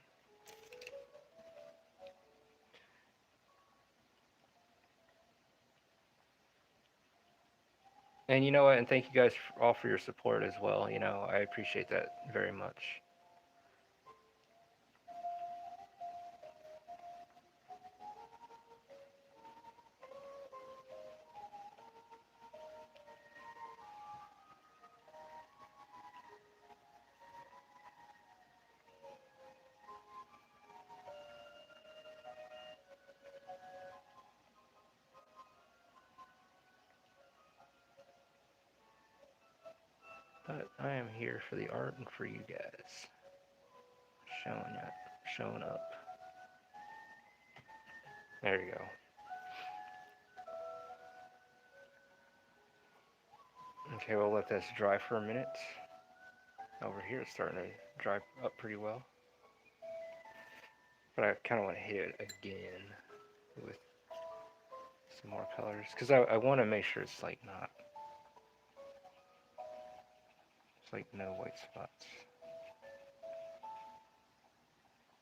And you know what? And thank you guys all for your support as well. I appreciate that very much. But I am here for the art and for you guys. Showing up. Showing up. There you go. Okay, we'll let this dry for a minute. Over here it's starting to dry up pretty well. But I kind of want to hit it again with some more colors. Because I want to make sure it's like not, it's like no white spots.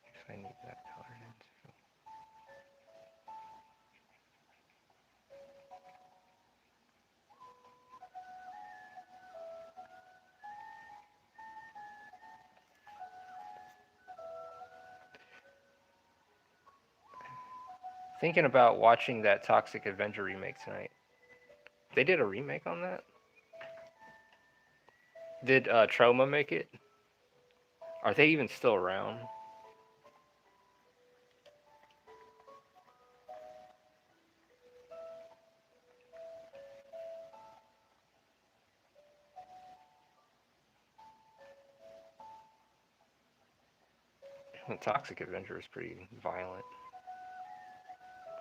Because I need that color in too. Thinking about watching that Toxic Avenger remake tonight. They did a remake on that? Did Trauma make it? Are they even still around? The Toxic Avenger is pretty violent.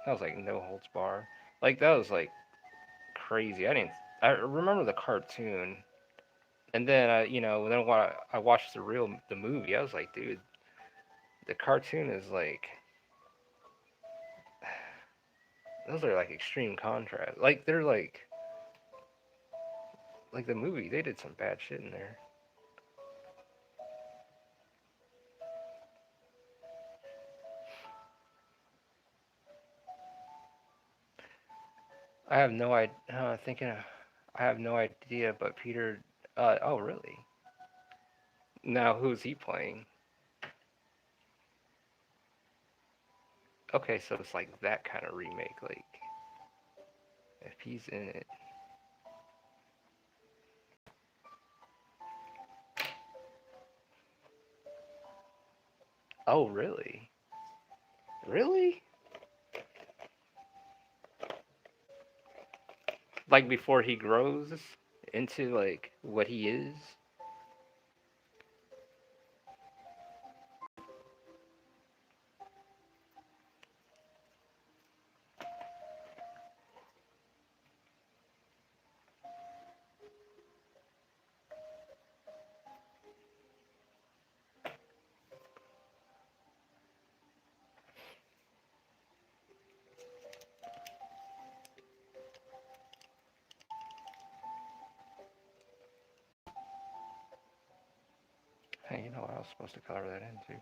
That was like no holds bar. Like that was like crazy. I remember the cartoon, and then then when I watched the movie, I was like, dude, the cartoon is like those are like extreme contrast. Like they're like the movie, they did some bad shit in there. I have no idea. I have no idea. But Peter, oh really? Now who's he playing? Okay, so it's like that kind of remake. Like if he's in it. Oh really? Really? Like before he grows into like what he is? Hey, you know what I was supposed to color that into?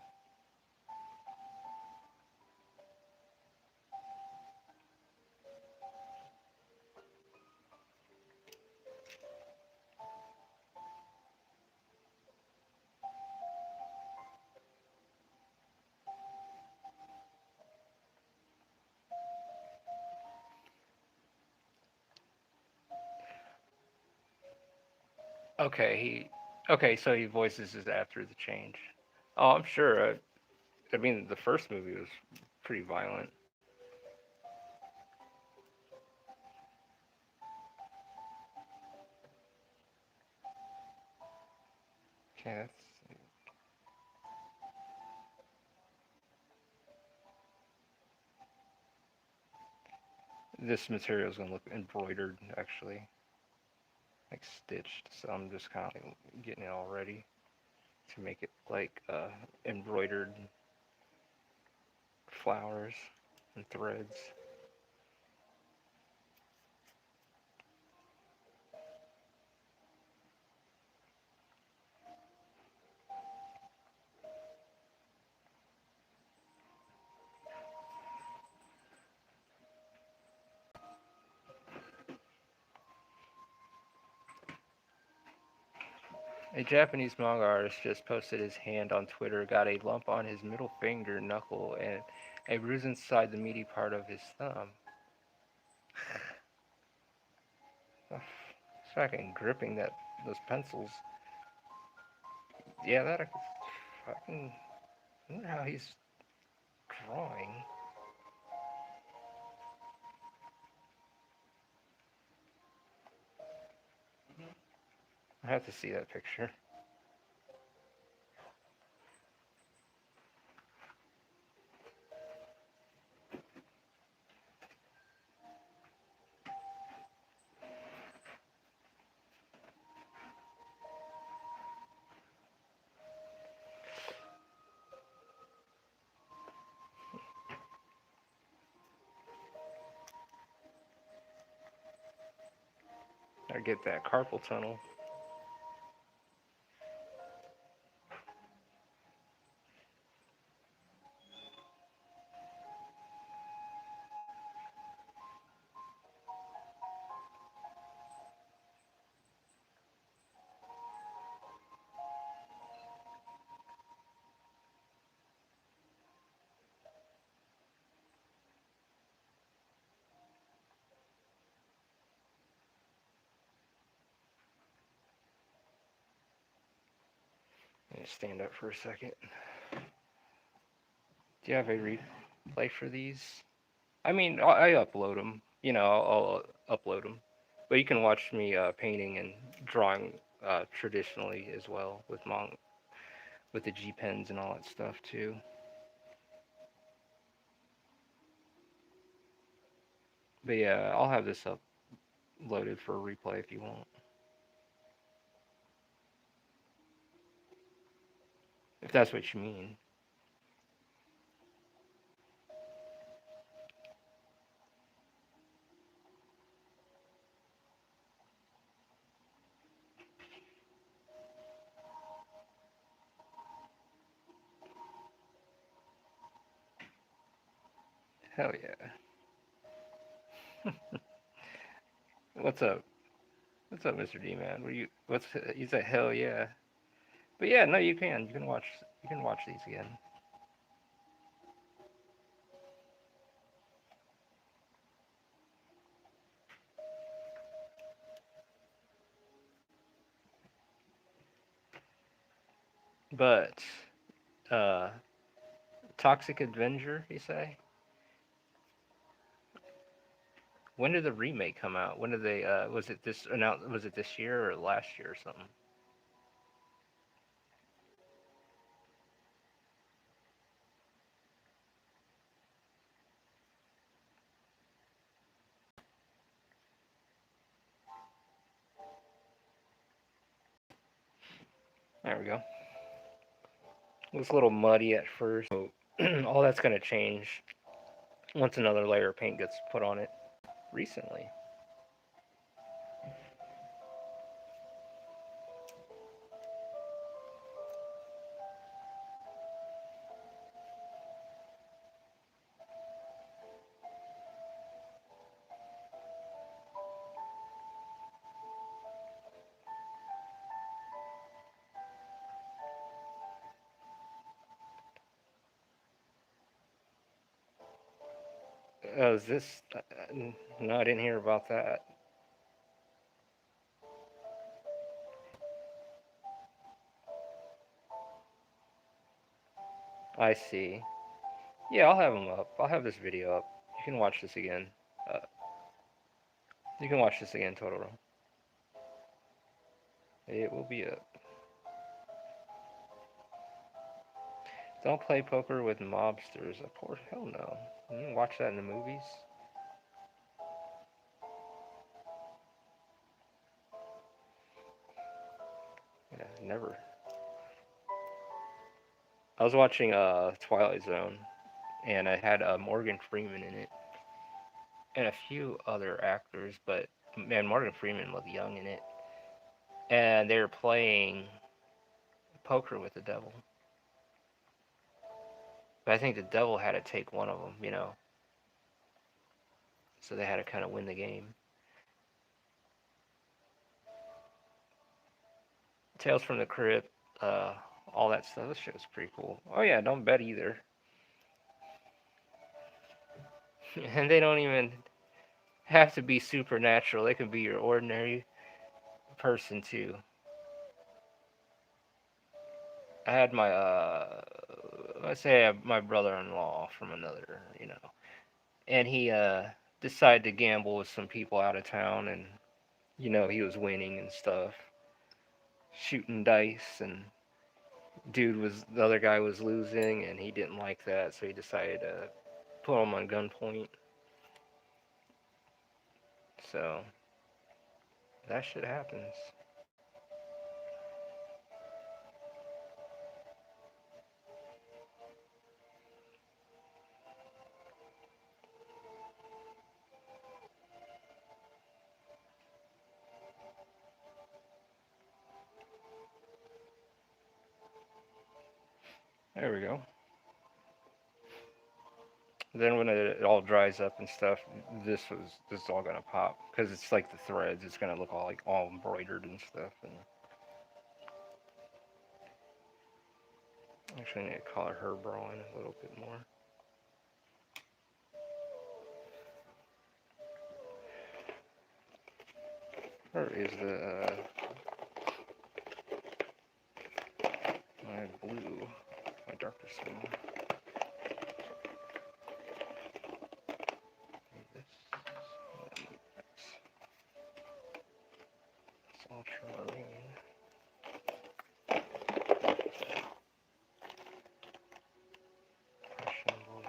Okay, okay, so he voices it after the change. Oh, I'm sure. I mean, the first movie was pretty violent. Okay, this material is gonna look embroidered actually, like stitched. So I'm just kind of like getting it all ready to make it like embroidered flowers and threads. A Japanese manga artist just posted his hand on Twitter, got a lump on his middle finger knuckle and a bruise inside the meaty part of his thumb. Fucking gripping those pencils. Yeah, that fucking. I wonder how he's drawing. I have to see that picture. I get that carpal tunnel. Let me stand up for a second. Do you have a replay for these? I mean, I upload them. I'll upload them. But you can watch me painting and drawing traditionally as well with the G pens and all that stuff too. But yeah, I'll have this uploaded for a replay if you want. If that's what you mean. Hell yeah. What's up? What's up, Mr. D man? What's you said hell yeah. But yeah, no, you can. You can watch these again. But uh Toxic Avenger, you say? When did the remake come out? When did they was it this year or last year or something? There we go. It was a little muddy at first. So all that's going to change once another layer of paint gets put on it recently. Is this? No, I didn't hear about that. I see. Yeah, I'll have them up. I'll have this video up. You can watch this again. Uh, you can watch this again, Totoro. It will be up. Don't play poker with mobsters. Of course, hell no. You can watch that in the movies. Yeah, never. I was watching Twilight Zone, and I had Morgan Freeman in it, and a few other actors, but man, Morgan Freeman looked young in it, and they were playing poker with the devil. But I think the devil had to take one of them, so they had to kind of win the game. Tales from the Crypt, uh, all that stuff. This shit was pretty cool. Oh yeah, don't bet either. And they don't even have to be supernatural. They can be your ordinary person too. I had let's say I have my brother-in-law from another, and he decided to gamble with some people out of town, and he was winning and stuff. shooting dice, and the other guy was losing, and he didn't like that, so he decided to put him on gunpoint. So that shit happens. There we go. Then when it all dries up and stuff, this is all gonna pop because it's like the threads. It's gonna look all like all embroidered and stuff. And actually, I need to color her bra in a little bit more. Where is my blue, my darker skin? This, that's ultramarine. Prussian blue.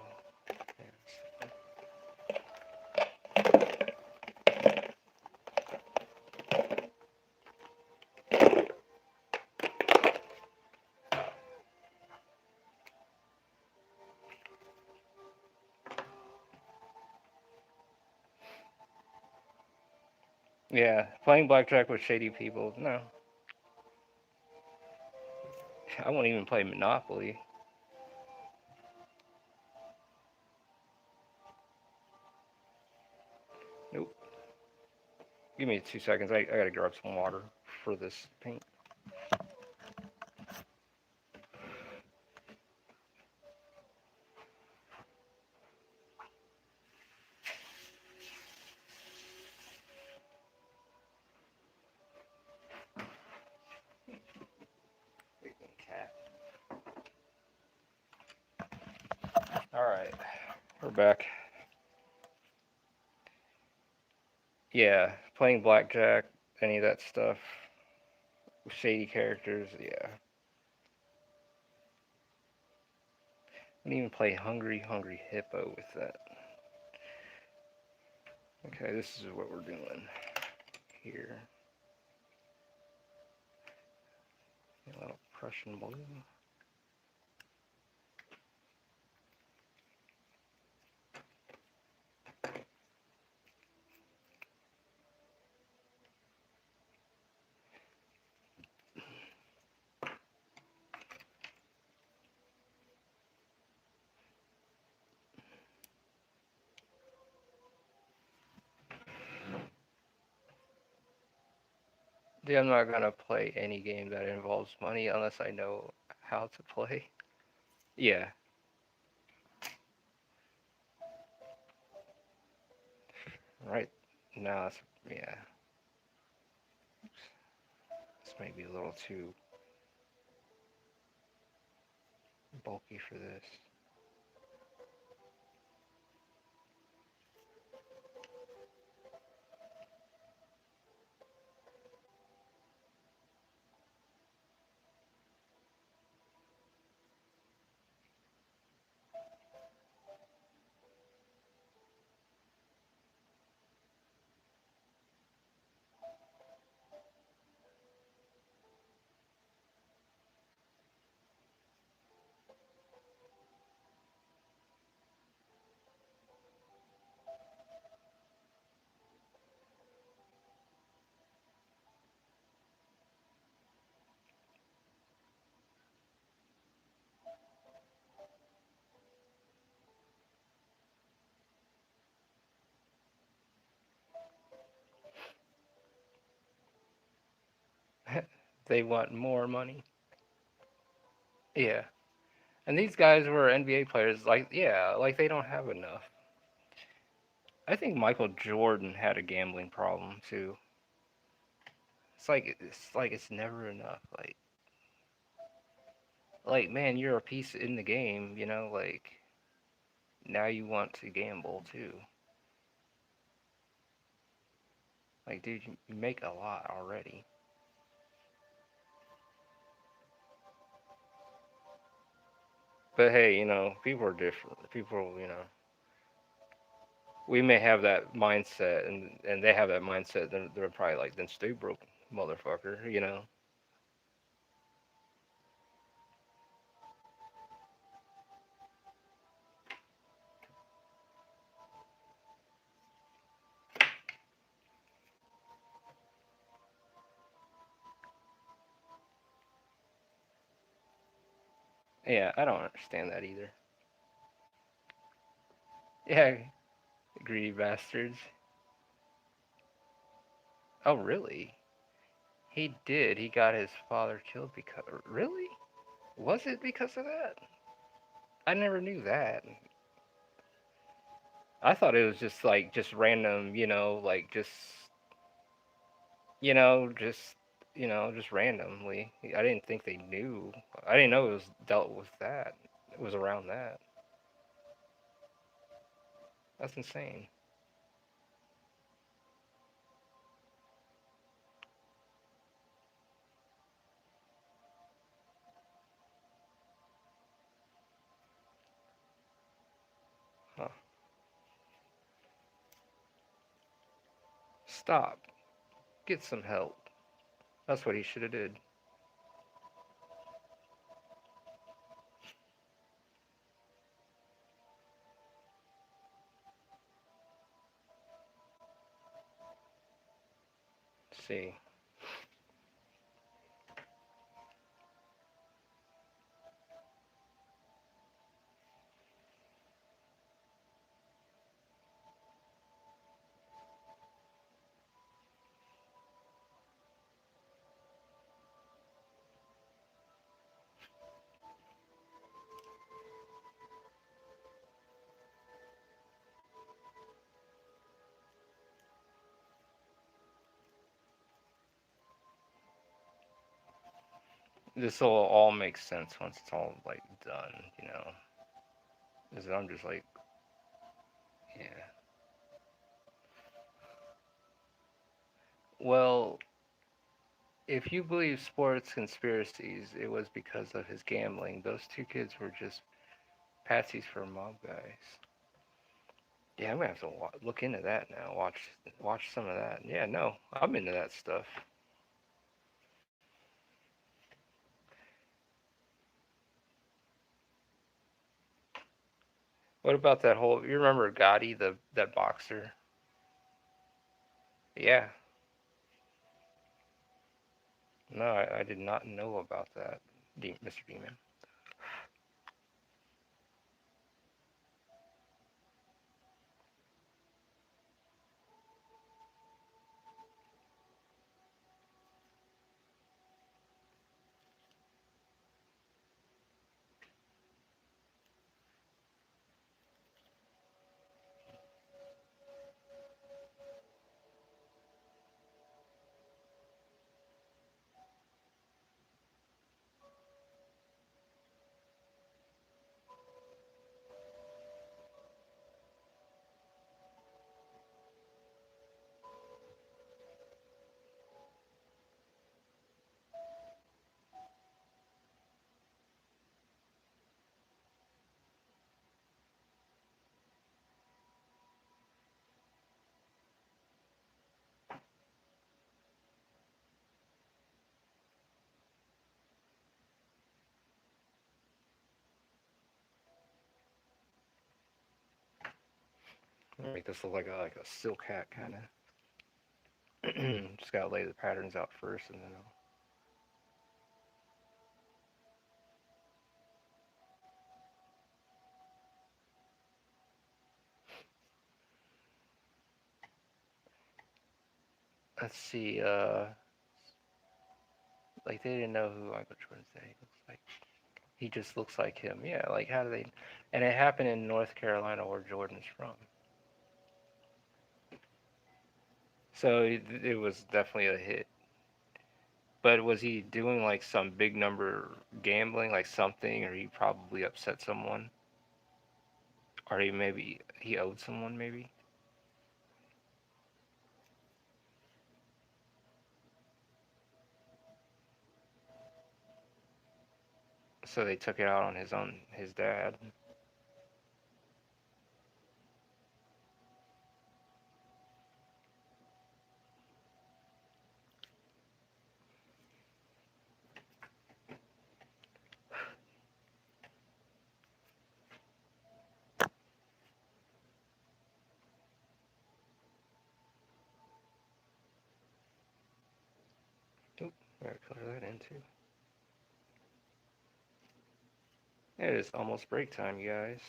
Yeah, yeah, playing blackjack with shady people. No, I won't even play Monopoly. Nope. Give me 2 seconds. I gotta grab some water for this paint. Cat. All right, we're back. Yeah, playing blackjack, any of that stuff, shady characters. Yeah, I didn't even play Hungry Hungry Hippo with that. Okay, this is what we're doing here. A little Prussian blue. Yeah, I'm not gonna play any game that involves money unless I know how to play. Yeah, right now, yeah, this might be a little too bulky for this. They want more money. Yeah, and these guys were NBA players. Like, yeah, like they don't have enough. I think Michael Jordan had a gambling problem too. It's like it's never enough. Like man, you're a piece in the game, you know. Like now you want to gamble too. Like dude, you make a lot already. But hey, people are different. People, we may have that mindset, and they have that mindset. Then they're probably like, then stay broke, motherfucker. Yeah, I don't understand that either. Yeah, greedy bastards. Oh, really? He did. He got his father killed because. Really? Was it because of that? I never knew that. I thought it was just like just random, like you know, just just randomly. I didn't think they knew. I didn't know it was dealt with that. It was around that. That's insane. Huh. Stop. Get some help. That's what he should have did. See. This will all make sense once it's all like done. Is I'm just like, yeah. Well, if you believe sports conspiracies, it was because of his gambling. Those two kids were just patsies for mob guys. Yeah, I'm gonna have to look into that now. Watch some of that. Yeah, no, I'm into that stuff. What about that whole? You remember Gotti, the that boxer? Yeah. No, I did not know about that, Mr. Demon. Make this look like a silk hat kind of. Just gotta lay the patterns out first, and then let's see. Like they didn't know who Michael Jordan said he looks like. He just looks like him. Yeah. Like how do they? And it happened in North Carolina, where Jordan's from. So it was definitely a hit. But was he doing like some big number gambling, like something, or he probably upset someone, or he owed someone maybe? So they took it out on his dad. Oop, gotta color that in too. It is almost break time, you guys.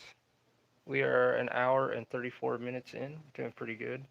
We are an hour and 34 minutes in, doing pretty good.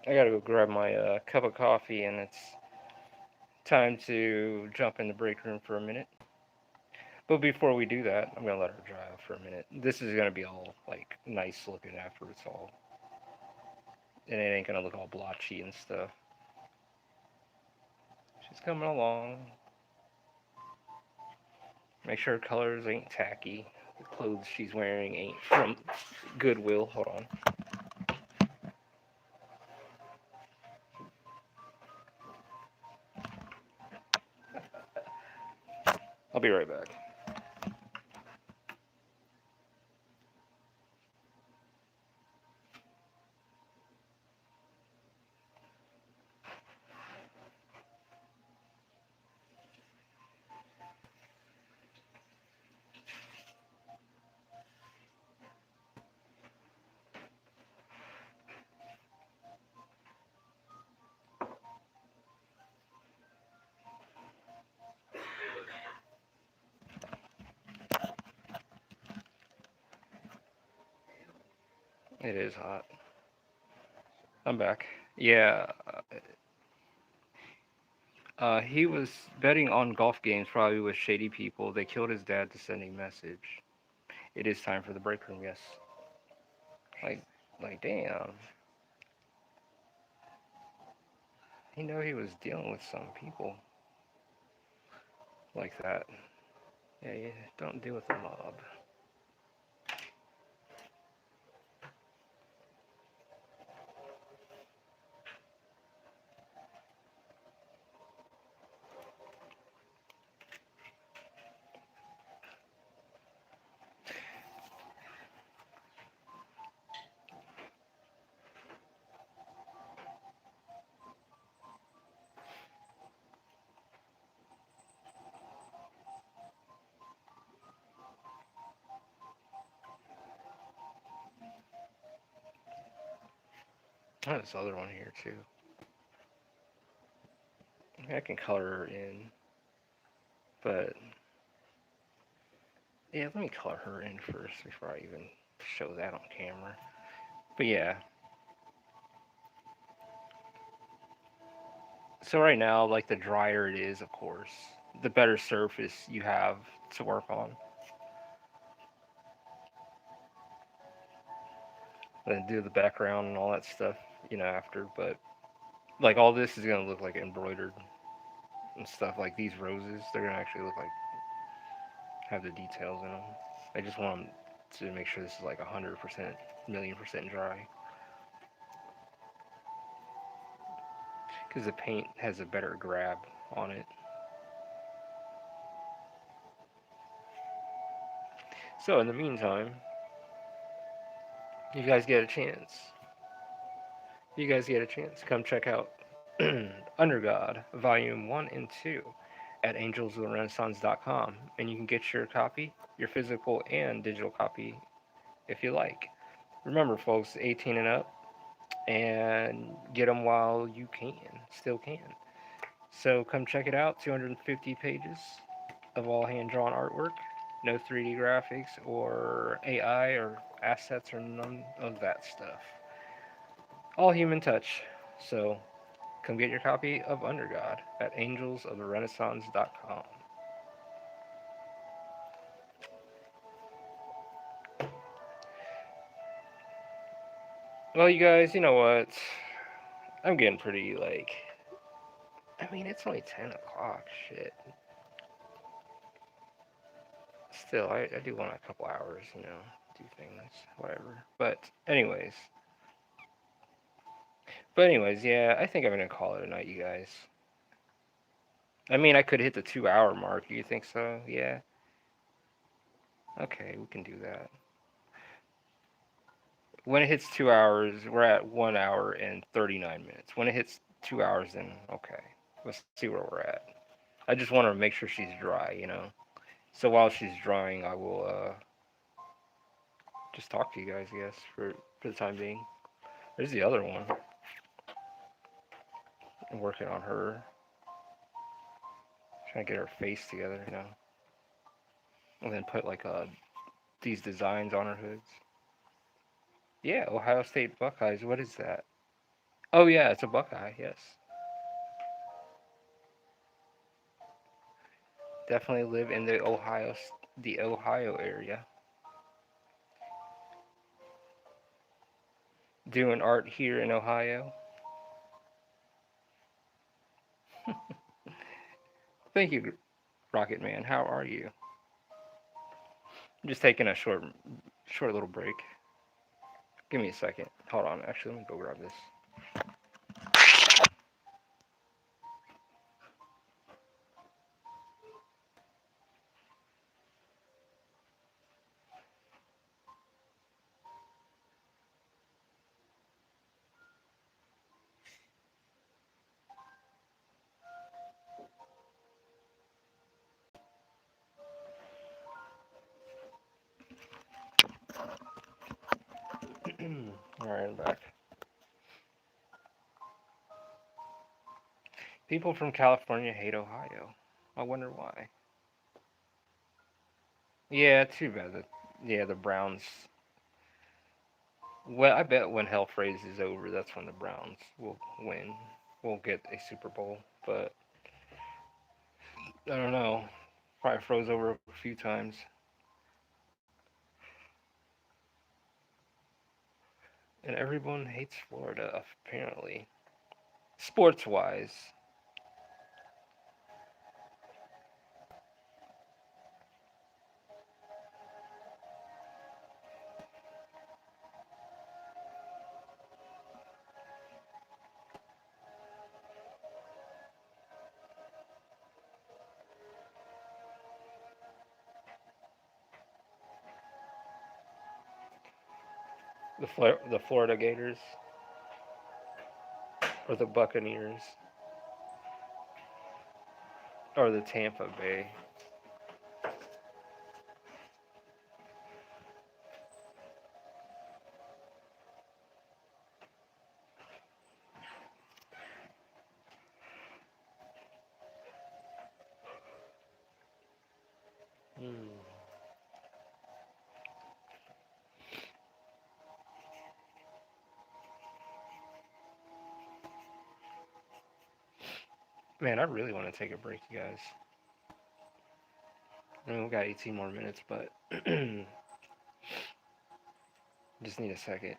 I gotta go grab my cup of coffee, and it's time to jump in the break room for a minute. But before we do that, I'm gonna let her dry off for a minute. This is gonna be all like nice looking after it's all, and it ain't gonna look all blotchy and stuff. She's coming along. Make sure her colors ain't tacky. The clothes she's wearing ain't from Goodwill. Hold on. I'll be right back. It is hot. I'm back. Yeah, he was betting on golf games, probably with shady people. They killed his dad to send a message. It is time for the break room. Yes. Like, like, damn. He knew he was dealing with some people like that. Yeah, yeah. Don't deal with the mob. Oh, this other one here too. I can color her in, but yeah, let me color her in first before I even show that on camera. But yeah. So right now, like the drier it is, of course, the better surface you have to work on. Then do the background and all that stuff, after. But like all this is gonna look like embroidered and stuff. Like these roses, they're gonna actually look like have the details in them. I just want them to make sure this is like 100%, million percent dry. Because the paint has a better grab on it. So in the meantime, you guys get a chance. You guys get a chance. Come check out Under God, Volume 1 and 2 at AngelsOfTheRenaissance.com. And you can get your copy, your physical and digital copy, if you like. Remember, folks, 18 and up. and get them while you can, still can. So come check it out. 250 pages of all hand drawn artwork. No 3D graphics or AI or assets or none of that stuff. All human touch. So come get your copy of Undergod at AngelsOfTheRenaissance.com. Well, you guys, you know what? I'm getting pretty, like. I mean, it's only 10 o'clock. Shit. Still, I do want a couple hours, do things, whatever. But anyways, yeah, I think I'm gonna call it a night, you guys. I mean, I could hit the 2 hour mark. You think so? Yeah. Okay, we can do that. When it hits 2 hours, we're at 1 hour and 39 minutes. When it hits 2 hours, then okay, let's see where we're at. I just want to make sure she's dry. So while she's drying, I will just talk to you guys, I guess, for the time being. There's the other one. I'm working on her, trying to get her face together, and then put like these designs on her hoods. Yeah, Ohio State Buckeyes. What is that? Oh yeah, it's a Buckeye. Yes, definitely live in the Ohio area. Doing art here in Ohio. Thank you, Rocket Man. How are you? I'm just taking a short little break. Give me a second. Hold on. Actually, let me go grab this. All right, I'm back. People from California hate Ohio. I wonder why. Yeah, too bad. Yeah, the Browns. Well, I bet when hell freezes over, that's when the Browns will win. We'll get a Super Bowl, but I don't know. Probably froze over a few times. And everyone hates Florida, apparently. Sports wise. The Florida Gators or the Buccaneers or the Tampa Bay. Hmm. Man, I really want to take a break, you guys. I mean, we got 18 more minutes, but just need a second.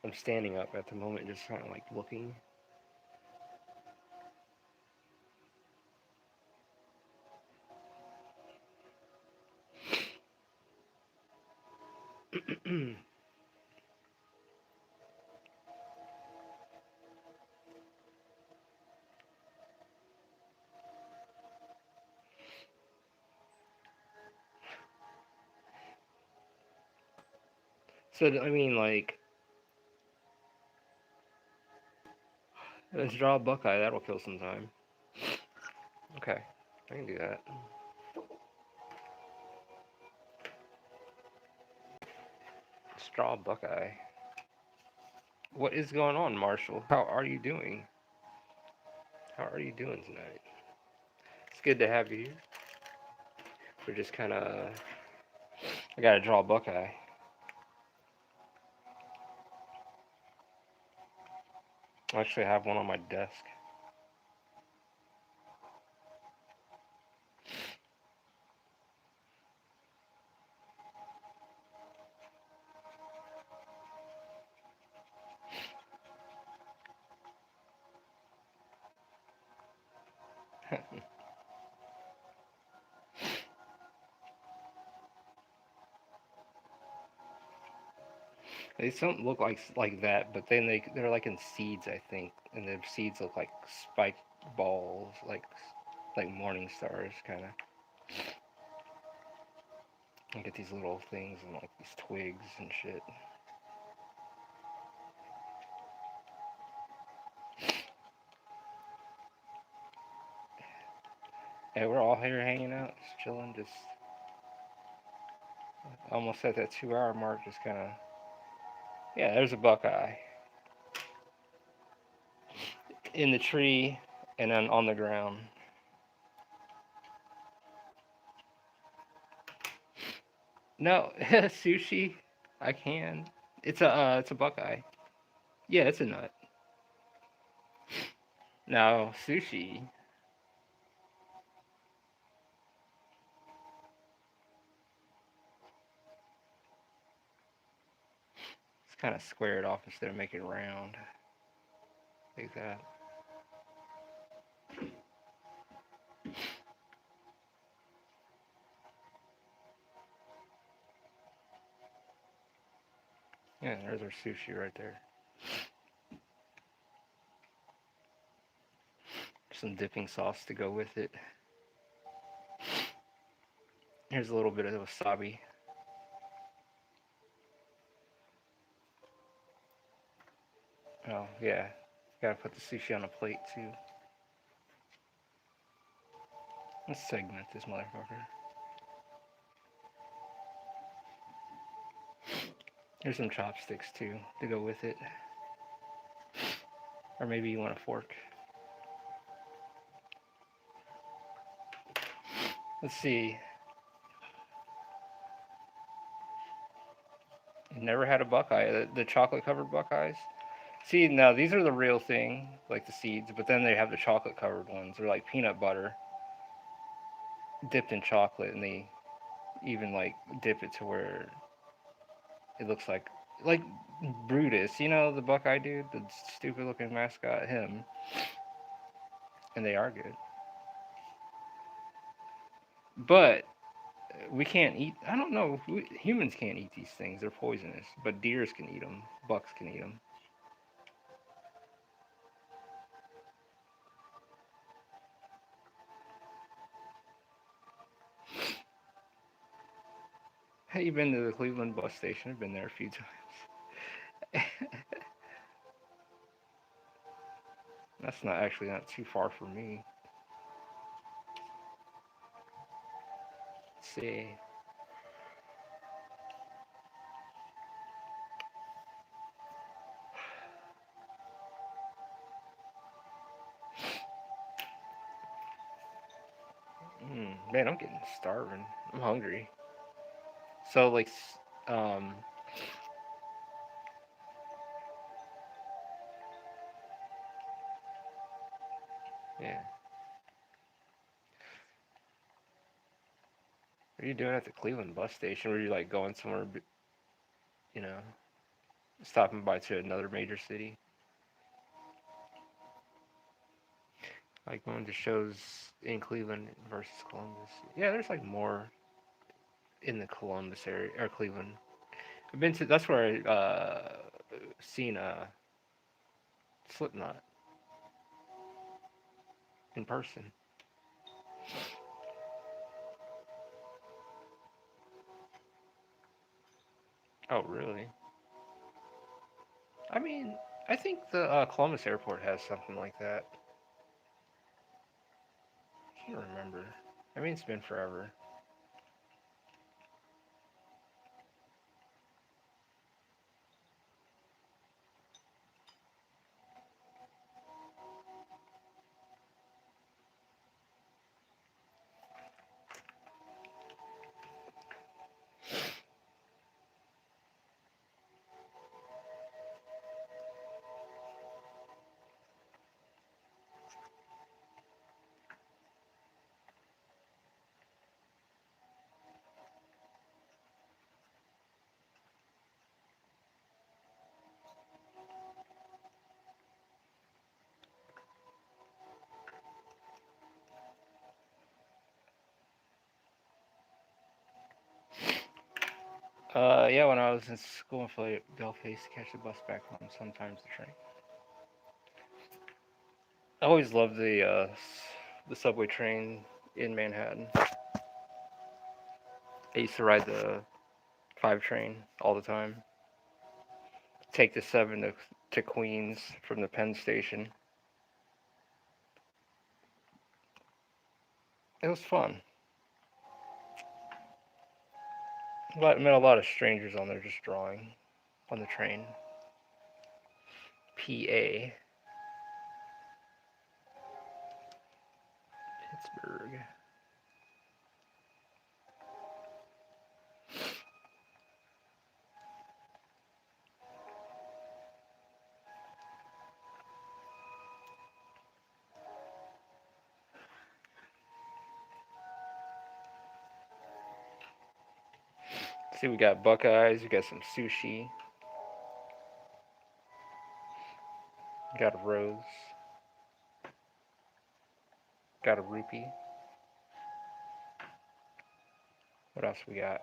I'm standing up at the moment, just kind of like looking. So, I mean, like, let's draw a Buckeye. That'll kill some time. Okay, I can do that. Let's draw a Buckeye. What is going on, Marshall? How are you doing? How are you doing tonight? It's good to have you here. We're just kind of. I gotta draw a Buckeye. I actually have one on my desk. They don't look like that, but then they're like in seeds, I think, and the seeds look like spiked balls, like morning stars, kind of. You get these little things and like these twigs and shit. Hey, we're all here hanging out, just chilling, just almost at that 2 hour mark, just kind of. Yeah, there's a Buckeye in the tree and then on the ground. No, sushi. I can. It's a Buckeye. Yeah, it's a nut. Now sushi. It's kind of squared off instead of making it round like that. Yeah, there's our sushi right there. Some dipping sauce to go with it. Here's a little bit of wasabi. Oh yeah, gotta put the sushi on a plate too. Let's segment this motherfucker. Here's some chopsticks too to go with it. Or maybe you want a fork. Let's see. Never had a Buckeye. The chocolate covered Buckeyes. See, now these are the real thing, like the seeds, but then they have the chocolate covered ones. They're like peanut butter dipped in chocolate, and they even like dip it to where it looks like Brutus, the Buckeye dude, the stupid looking mascot, him, and they are good. But we can't eat. I don't know. Humans can't eat these things. They're poisonous. But deers can eat them. Bucks can eat them. Hey, you been to the Cleveland bus station? I've been there a few times. That's not too far from me. Let's see. Man, I'm getting starving. I'm hungry. So like, um, yeah. What are you doing at the Cleveland bus station? Were you like going somewhere, you know, stopping by to another major city? Like going to shows in Cleveland versus Columbus. Yeah, there's like more in the Columbus area or Cleveland. I've been to. That's where I seen Slipknot in person. Oh, really? I mean, I think the Columbus airport has something like that. I can't remember. I mean, it's been forever. Yeah, when I was in school in Philadelphia, I used to catch the bus back home, sometimes the train. I always loved the subway train in Manhattan. I used to ride the 5 train all the time. Take the 7 to Queens from the Penn Station. It was fun. Met a lot of strangers on there just drawing on the train. PA. Pittsburgh. See, we got Buckeyes, we got some sushi, we got a rose, got a rupee. What else we got?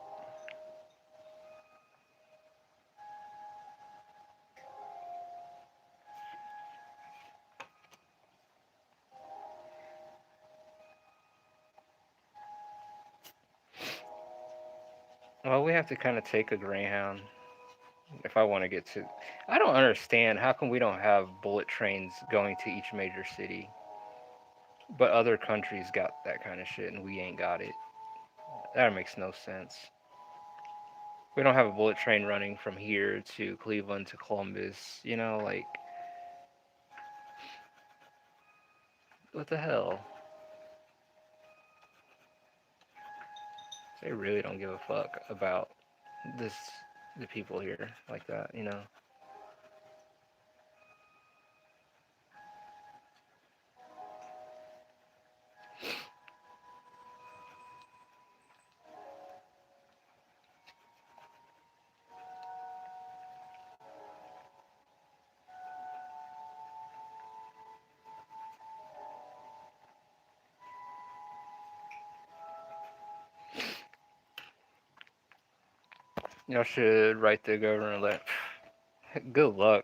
Well, we have to kind of take a Greyhound if I want to get to. I don't understand. How come we don't have bullet trains going to each major city, but other countries got that kind of shit and we ain't got it? That makes no sense. We don't have a bullet train running from here to Cleveland to Columbus. Like, what the hell? They really don't give a fuck about this, the people here like that. Y'all should write the governor letter. Good luck.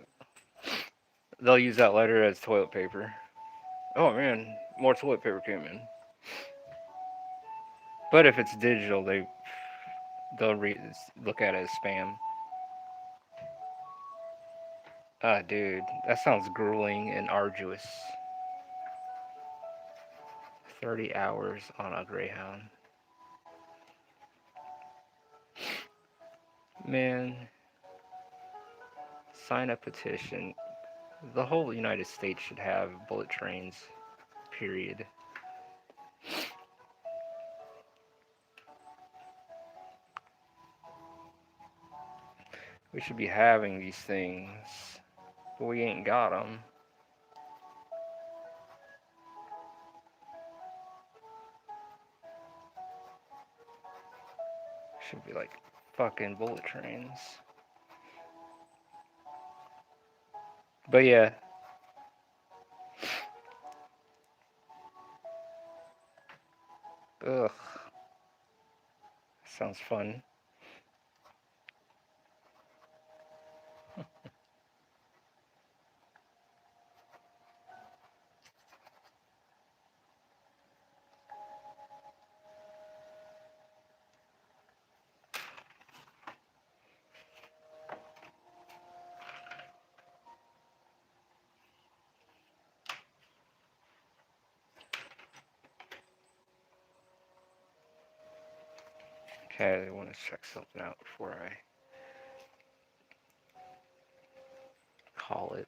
They'll use that letter as toilet paper. Oh man, more toilet paper came in. But if it's digital, they'll look at it as spam. Ah, dude, that sounds grueling and arduous. 30 hours on a Greyhound. Man, sign a petition. The whole United States should have bullet trains. Period. We should be having these things, but we ain't got them. Should be like fucking bullet trains. But yeah. Ugh. Sounds fun. Okay, I want to check something out before I call it.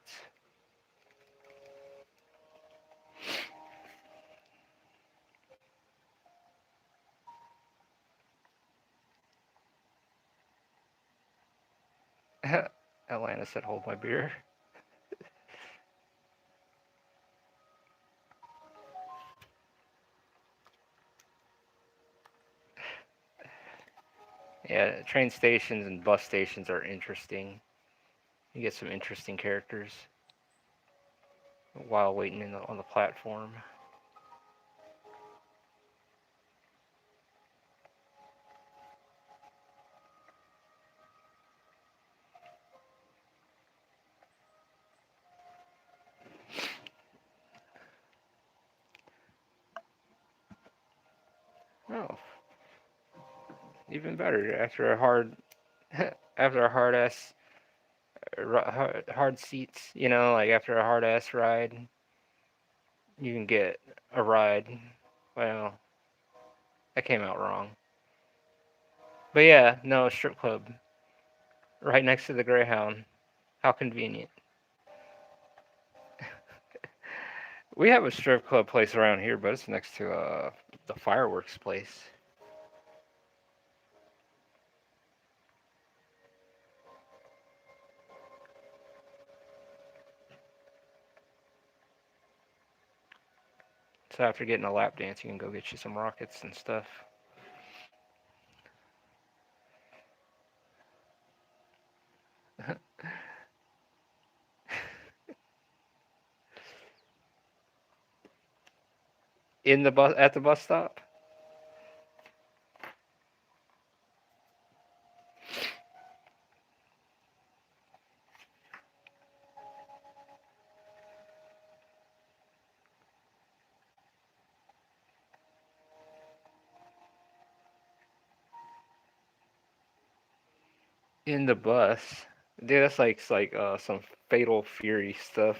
Atlanta said, hold my beer. Yeah, train stations and bus stations are interesting. You get some interesting characters while waiting on the platform. Oh, even better. After a hard, after a hard ass, hard seats. You know, like after a hard ass ride, you can get a ride. Well, that came out wrong. But yeah, no, strip club right next to the Greyhound. How convenient. We have a strip club place around here, but it's next to the fireworks place. So after getting a lap dance, you can go get you some rockets and stuff. In the bus at the bus stop. In the bus. Dude, that's like some Fatal Fury stuff.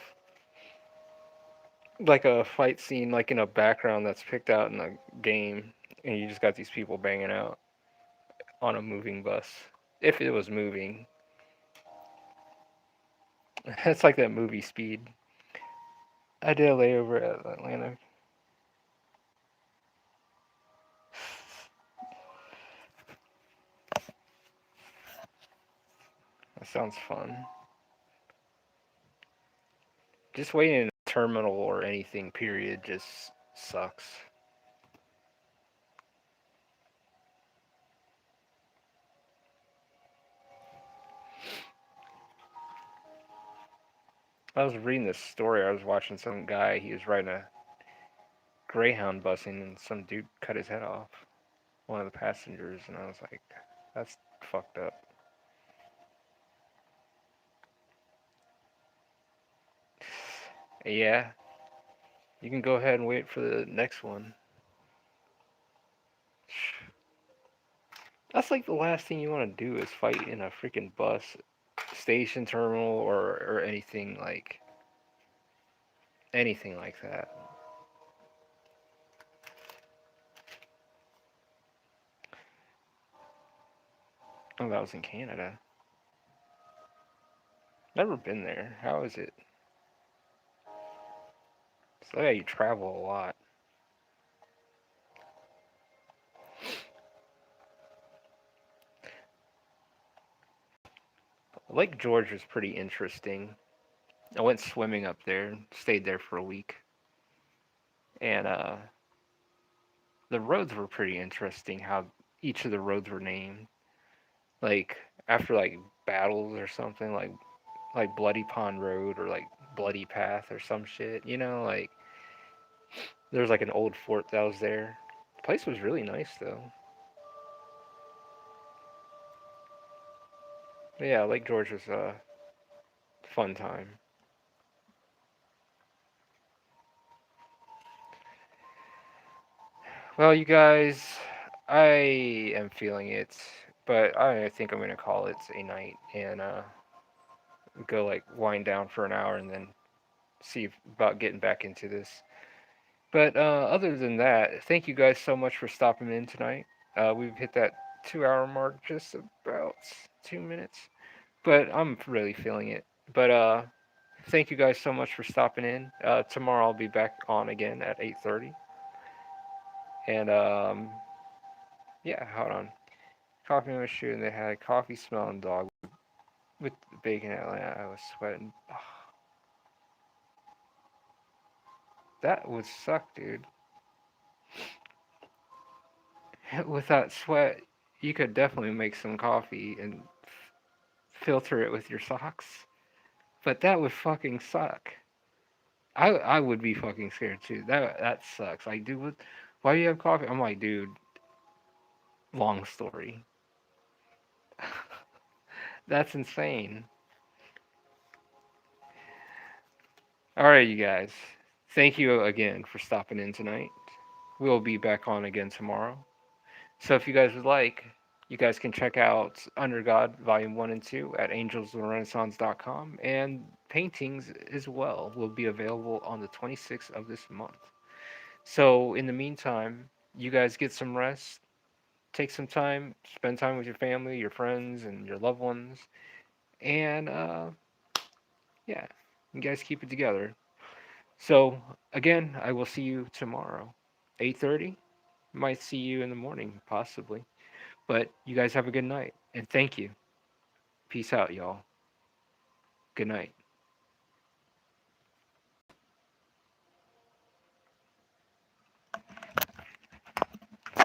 Like a fight scene, like in a background that's picked out in a game, and you just got these people banging out on a moving bus. If it was moving, it's like that movie Speed. I did a layover at Atlanta. That sounds fun. Just waiting in a terminal or anything, period, just sucks. I was reading this story. I was watching some guy. He was riding a Greyhound busing, and some dude cut his head off. One of the passengers, and I was like, "That's fucked up." Yeah, you can go ahead and wait for the next one. That's like the last thing you want to do is fight in a freaking bus, station terminal, or anything like that. Oh, that was in Canada. Never been there. How is it? So yeah, you travel a lot. Lake George was pretty interesting. I went swimming up there, stayed there for a week, and the roads were pretty interesting. How each of the roads were named, like after like battles or something, like Bloody Pond Road or like Bloody Path or some shit. You know, like there's like an old fort that was there. The place was really nice though. But yeah, Lake George was a fun time. Well, you guys, I am feeling it, but I think I'm gonna call it a night and go like wind down for an hour and then see about getting back into this. But other than that, thank you guys so much for stopping in tonight. We've hit that 2 hour mark, just about 2 minutes, but I'm really feeling it. But thank you guys so much for stopping in. Tomorrow I'll be back on again at 8:30, and yeah, hold on. Coffee machine. They had a coffee smelling dog with bacon in Atlanta. I was sweating. Oh, that would suck, dude. With that sweat, you could definitely make some coffee and filter it with your socks. But that would fucking suck. I would be fucking scared too. That sucks. Like, dude, why do you have coffee? I'm like, dude, long story. That's insane. All right, you guys. Thank you again for stopping in tonight. We'll be back on again tomorrow. So if you guys would like, you guys can check out Under God Volume 1 and 2 at AngelsOfTheRenaissance.com, and paintings as well will be available on the 26th of this month. So in the meantime, you guys get some rest, take some time, spend time with your family, your friends, and your loved ones, and yeah, you guys keep it together. So again, I will see you tomorrow, 8:30. Might see you in the morning, possibly. But you guys have a good night, and thank you. Peace out, y'all. Good night.